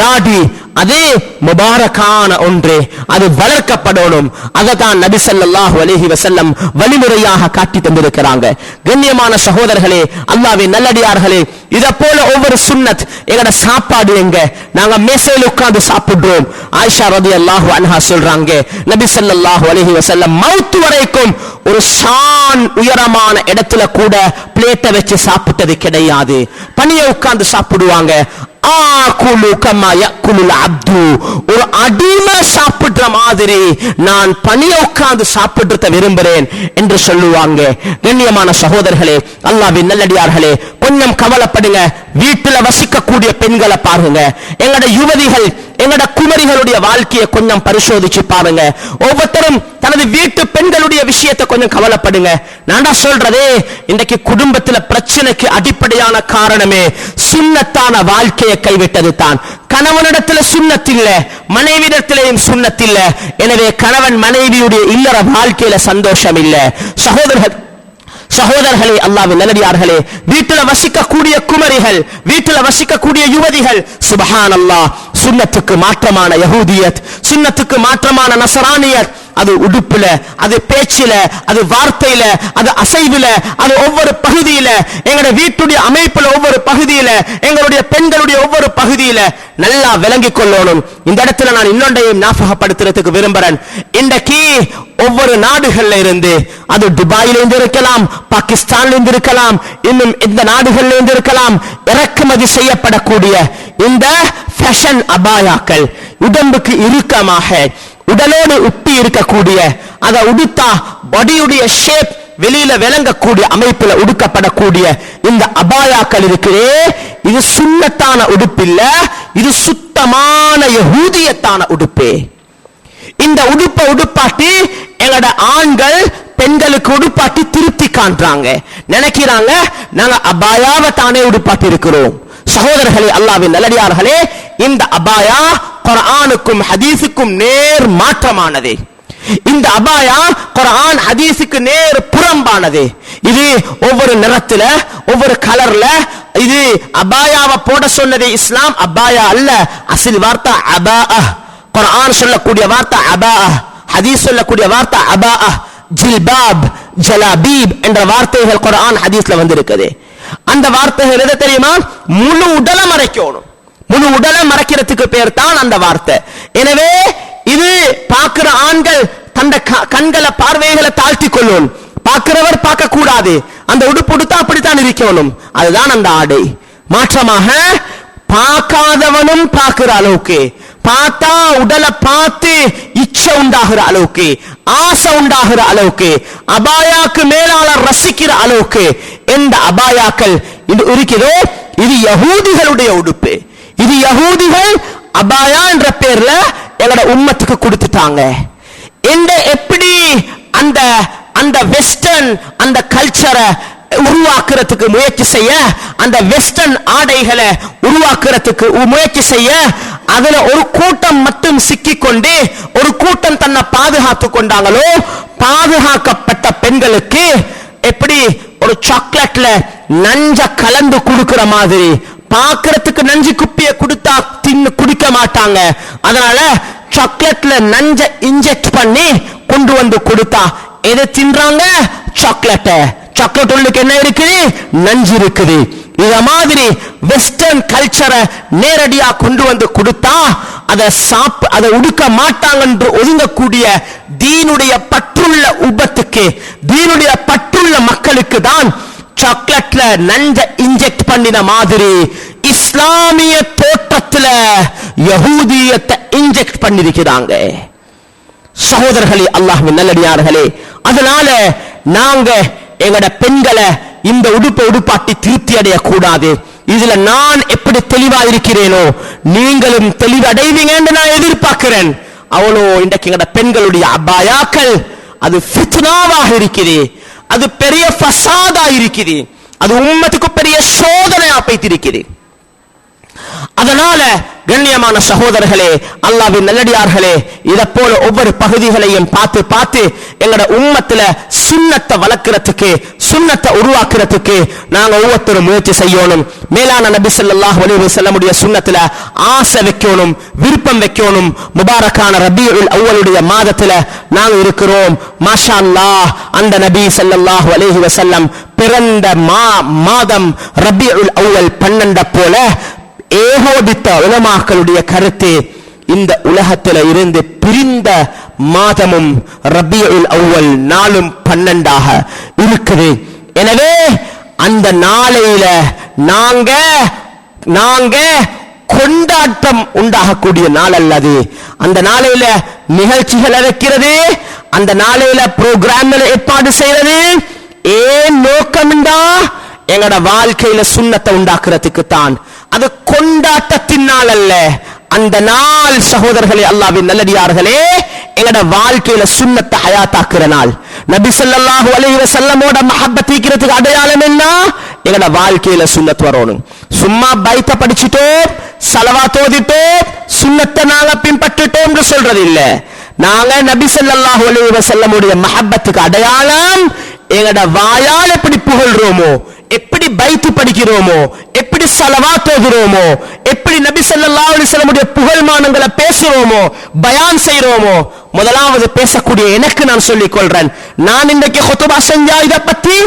தாடி அது முபாரக்கான ஒன்று, அது வளர்க்கப்படணும். அததான் நபி ஸல்லல்லாஹு அலைஹி வஸல்லம் வழிமுறையாக காட்டி தந்திருக்கிறாங்க. கண்ணியமான சகோதரர்களே, அல்லாஹ்வின் நல்லடியார்களே, இத போல ஒவ்வொரு சுன்னத். எங்கட சாப்பாடு எங்க? நாங்க மேசையில் உட்கார்ந்து சாப்பிடுறோம். ஆயிஷா ரலியல்லாஹு அன்ஹா சொல்றாங்க, நபி ஸல்லல்லாஹு அலைஹி வஸல்லம் மவுத் வரைக்கும் ஒரு ஷான் உயரமான இடத்துல கூட பிளேட்டை வச்சு சாப்பிட்டது கிடையாது. பனிய உட்கார்ந்து சாப்பிடுவாங்க. ஆகுலு கமா யக்குலுல் அப்து, ஒரு அடிமை சாப்பிடுற மாதிரி நான் பணிய உட்கார்ந்து சாப்பிடுறத விரும்புறேன் என்று சொல்லுவாங்க. கண்ணியமான சகோதரர்களே, அல்லாஹ்வின் நல்லடியார்களே, கொஞ்சம் கவலைப்படுங்க. வீட்டுல வசிக்கக்கூடிய பெண்களை பாருங்க. எங்கட யுவதிகள், எங்கட குமரிகளுடைய வாழ்க்கையை கொஞ்சம் பரிசோதிச்சு பாருங்க. ஒவ்வொருத்தரும் தனது வீட்டு பெண்களுடைய விஷயத்தை கொஞ்சம் கவலைப்படுங்க. நான் சொல்றதே, இன்றைக்கு குடும்பத்துல பிரச்சனைக்கு அடிப்படையான காரணமே சுன்னத்தான வாழ்க்கையை கைவிட்டது தான். கணவனிடத்துல சுன்னத் இல்ல, மனைவியிடத்திலேயும் சுன்னத் இல்ல. எனவே கணவன் மனைவியுடைய இல்லற வாழ்க்கையில சந்தோஷம் இல்ல. சகோதரர்களே, அல்லாஹ்வின் நல்லடியார்களே, வீட்டில் வசிக்கக்கூடிய குமரிகள், வீட்டில் வசிக்கக்கூடிய யுவதிகள், சுப்ஹானல்லாஹ், சுன்னத்துக்கு மாற்றமான யஹூதியத், சுன்னத்துக்கு மாற்றமான நஸரானியத், அது உடுப்புல, அது பேச்சில, அது வார்த்தையில, அது அசைவுல, அது ஒவ்வொரு பகுதியில, எங்களுடைய வீட்டுடைய அமைப்புல ஒவ்வொரு பகுதியில, எங்களுடைய பெண்களுடைய ஒவ்வொரு பகுதியில நல்லா விளங்கிக் கொள்ளணும். இந்த இடத்துல நான் இன்னொன்றையும் ஞாபகப்படுத்துறதுக்கு விரும்புறேன். இன்றைக்கு ஒவ்வொரு நாடுகள்ல இருந்து, அது துபாயில இருந்து இருக்கலாம், பாகிஸ்தான்ல இருந்து இருக்கலாம், இன்னும் இந்த நாடுகள்ல இருந்து இருக்கலாம், இறக்குமதி செய்யப்படக்கூடிய இந்த ஃபேஷன் அபாயாக்கள், உடம்புக்கு இறுக்கமாக உடலோடு ஒட்டி இருக்கக்கூடிய, அதை உடுத்தா பாடியுடைய ஷேப் வெளியில விளங்கக்கூடிய அமைப்புல உடுக்கப்படக்கூடிய இந்த அபாயாக்கள் இருக்கிறே, இது சுன்னத்தான உடுப்பு இல்ல, இது சுத்தமான யஹூதியத்தான உடுப்பு. இந்த உடுப்பை உடுப்பாட்டி எங்கட ஆண்கள் பெண்களுக்கு உடுப்பாட்டி திருப்தி காண்றாங்க, நினைக்கிறாங்க நாங்க அபாயாவை தானே உடுப்பாட்டி இருக்கிறோம். சகோதரர்களே, அல்லாஹ்வின் நல்லடியார்களே, இந்த அபாயா குர்ஆனுக்கும் ஹதீஸுக்கும் நேர் மாற்றமானது. இந்த அபாயா குர்ஆன் ஹதீஸுக்கு நேர் புறம்பானது. இது ஒவ்வொரு நிறத்துல, ஒவ்வொரு கலர்ல, இது அபாயாவை போட சொன்னது இஸ்லாம், அபாயா அல்ல. அசில் வார்த்தை அபாஅ. குர்ஆன் சொல்லக்கூடிய வார்த்தை அபாஅ, ஹதீஸ் சொல்லக்கூடிய வார்த்தை அபாஅ. ஜில்பாப், ஜலாபீப் என்ற வார்த்தைகள் குர்ஆன் ஹதீஸ்ல வந்திருக்குது. அந்த வார்த்தைகள் எது தெரியுமா? முழு உடலை மறைக்கணும். முழு உடலை மறைக்கிறதுக்கு பேர் தான் அந்த வார்த்தை. எனவே இது பார்க்கிற ஆண்கள் தந்த கண்களை, பார்வைகளை தாழ்த்தி கொள்ளணும். பார்க்கிறவர் பார்க்க கூடாது. அந்த உடுப்பு உடுத்தா அப்படித்தான் இருக்கணும். அதுதான் அந்த ஆடை. மாற்றமாக பார்க்காதவனும் பார்க்கிற அளவுக்கு, பார்த்தா உடலை பார்த்து இச்சை உண்டாகிற அளவுக்கு, ஆசை உண்டாகிற அளவுக்கு, அபாயாக்கு மேலாளர் ரசிக்கிற அளவுக்கு எந்த அபாயாக்கள் இது இருக்கிறதோ, இது யஹூதிகளுடைய உடுப்பு. இது யஹூதிகள் அபாயா என்ற பேர்ல எங்களோட உம்மத்துக்கு கொடுத்துட்டாங்க. இந்த எப்படி அந்த அந்த வெஸ்டர்ன் அந்த கல்ச்சரை உருவாக்குறதுக்கு முயற்சி செய்ய, அந்த வெஸ்டர்ன் ஆடைகளை உருவாக்குறதுக்கு முயற்சி செய்ய, அதுல ஒரு கூட்டம் மட்டும் சிக்கிக்கொண்டு ஒரு கூட்டம் தன்னை பாதுகாத்து கொண்டாங்களோ, பாதுகாக்கப்பட்ட பெண்களுக்கு எப்படி ஒரு சாக்லேட்ல நஞ்ச கலந்து கொடுக்கிற மாதிரி, பார்க்கிறதுக்கு நஞ்சு குப்பியை கொடுத்தா தின்னு குடிக்க மாட்டாங்க. அதனால சாக்லேட்ல நஞ்ச இன்ஜெக்ட் பண்ணி கொண்டு வந்து கொடுத்தா எதை தின்றாங்க? சாக்லேட்டை. சாக்லேட் உள்ளுக்கு என்ன இருக்குது? நஞ்சு இருக்குது. இத மாதிரி வெஸ்டர்ன் கல்ச்சரை நேரடியா கொண்டு வந்து கொடுத்தா அதை உடுக்க மாட்டாங்க என்று ஒதுங்கக்கூடிய தீனுடைய பற்றுள்ள உபத்துக்கு, தீனுடைய பற்றுள்ள மக்களுக்கு தான் சாக்லேட்ல நஞ்ச இன்ஜெக்ட் பண்ணின மாதிரி இஸ்லாமிய தோற்றத்துல யஹூதியத்தை இன்ஜெக்ட் பண்ணிருக்கிறாங்க. சகோதரர்களே, அல்லாஹ்வின் நல்லடியார்களே, அதனால நாங்க எங்கட பெண்களை இந்த உடுப்பை உடுப்பாட்டி திருப்தி அடைய கூடாது. இதுல நான் எப்படி தெளிவா இருக்கிறேனோ நீங்களும் தெளிவடைவீங்க என்று நான் எதிர்பார்க்கிறேன். அவ்வளோ இன்றைக்கு எங்கட பெண்களுடைய அபாயாக்கள் அது ஃபித்னாவாக இருக்குது, அது பெரிய ஃபசாதா இருக்குது, அது உம்மத்துக்கு பெரிய சோதனையா பைத்திருக்குது. அதனால கண்ணியமான சகோதரர்களே, அல்லாஹ்வின் நல்லடியார்களே, இத போல ஒவ்வொரு பகுதிகளையும் பார்த்து பார்த்து எங்கட உம்மத்துல சுன்னத்தை வளர்க்கிறதுக்கு, சுன்னத்தை உருவாக்குறதுக்கு நாங்க ஒவ்வொருத்தரும் முயற்சி செய்யணும். மேலான நபி ஸல்லல்லாஹு அலைஹி வஸல்லமுடைய சுன்னத்துல ஆசை வைக்கணும், விருப்பம் வைக்கணும். முபாரக்கான ரபீஉல் அவ்வலுடைய மாதத்துல நாங்க இருக்கிறோம். மாஷா அல்லாஹ், அந்த நபி ஸல்லல்லாஹு அலைஹி வஸல்லம் பிறந்த மாதம் ரபீஉல் அவ்வல் 12 போல ஏகோபித்த உலமாக்களுடைய கருத்து, இந்த உலகத்தில் இருந்து பிரிந்த மாதமும் ரபீஉல் அவ்வல் நாளும் 12ஆக இருக்குது. எனவே அந்த நாளையில நாங்க கொண்டாட்டம் உண்டாகக்கூடிய நாள் அல்லது. அந்த நாளையில நிகழ்ச்சிகள் நடக்கிறது, அந்த நாளையில புரோகிராம்கள் ஏற்பாடு செய்யறது ஏன் நோக்கம்டா எங்கட வாழ்க்கையில சுன்னத்தை உண்டாக்குறதுக்கு தான். அது கொண்டாட்டத்தின் நாள் அல்ல. அந்த நாள் சகோதரர்களே, அல்லாஹ்வின் நல்லடியார்களே, எங்கட வாழ்க்கையில சுன்னத்தை ஹயாத்தாக்குற நாள். நபி ஸல்லல்லாஹு அலைஹி வஸல்லமோட மஹப்பத் ஈக்கிறதுக்கு அடையாளம் என்ன? எங்கட வாழ்க்கையில சுன்னத் வரணும். சும்மா பைத்த படிச்சுட்டோம், ஸலவாத் ஓதிட்டோம், சுன்னத்தை நாங்க பின்பற்றிட்டோம் என்று சொல்றது இல்ல. நாங்க நபி ஸல்லல்லாஹு அலைஹி வஸல்லமுடைய மஹப்பத்துக்கு அடையாளம் எங்கட வாயால் எப்படி புகழ்றோமோ, எப்படி பைத்து படிக்கிறோமோ, எப்படி ஸலவாத் ஓதுறோமோ, எப்படி நபி ஸல்லல்லாஹு அலைஹி வஸல்லமுடைய புகழ்மானங்களை பேசுறோமோ, பயான் செய்றோமோ. முதலாவது பேசக்கூடிய எனக்கு நான் சொல்லிக் கொள்றேன், நான் இன்றைக்கு குத்பா செஞ்சா இத பத்தி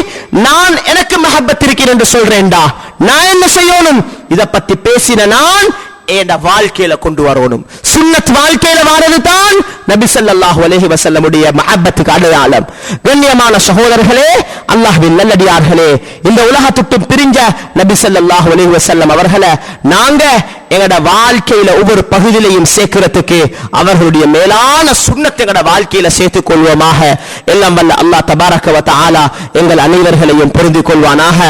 நான் எனக்கு மஹப்பத் இருக்கிறேன் என்று சொல்றேன்டா, நான் என்ன செய்யணும்? இத பத்தி பேசின நான் என் வாழ்க்கையில கொண்டு வரணும். சுன்னத் வாழ்க்கையில வாரது தான் நபி ஸல்லல்லாஹு அலைஹி வஸல்லமுடைய மஹப்பத்துக்கு அடையாளம். கண்ணியமான சகோதரர்களே, அல்லாஹ்வின் நல்லடியார்களே, இந்த உலகத்துக்கு பிரிஞ்ச நபி ஸல்லல்லாஹு அலைஹி வஸல்லம் அவர்களை நாங்க எங்கட வாழ்க்கையில ஒவ்வொரு பகுதியிலையும் சேர்க்கிறதுக்கு அவர்களுடைய மேலான சுன்னத்தை எங்கட வாழ்க்கையில சேர்த்துக் கொள்வோமாக. எல்லாம் வல்ல அல்லாஹ் தபாரக வ தஆலா எங்கள் அனைவர்களையும் புரிந்து கொள்வானாக.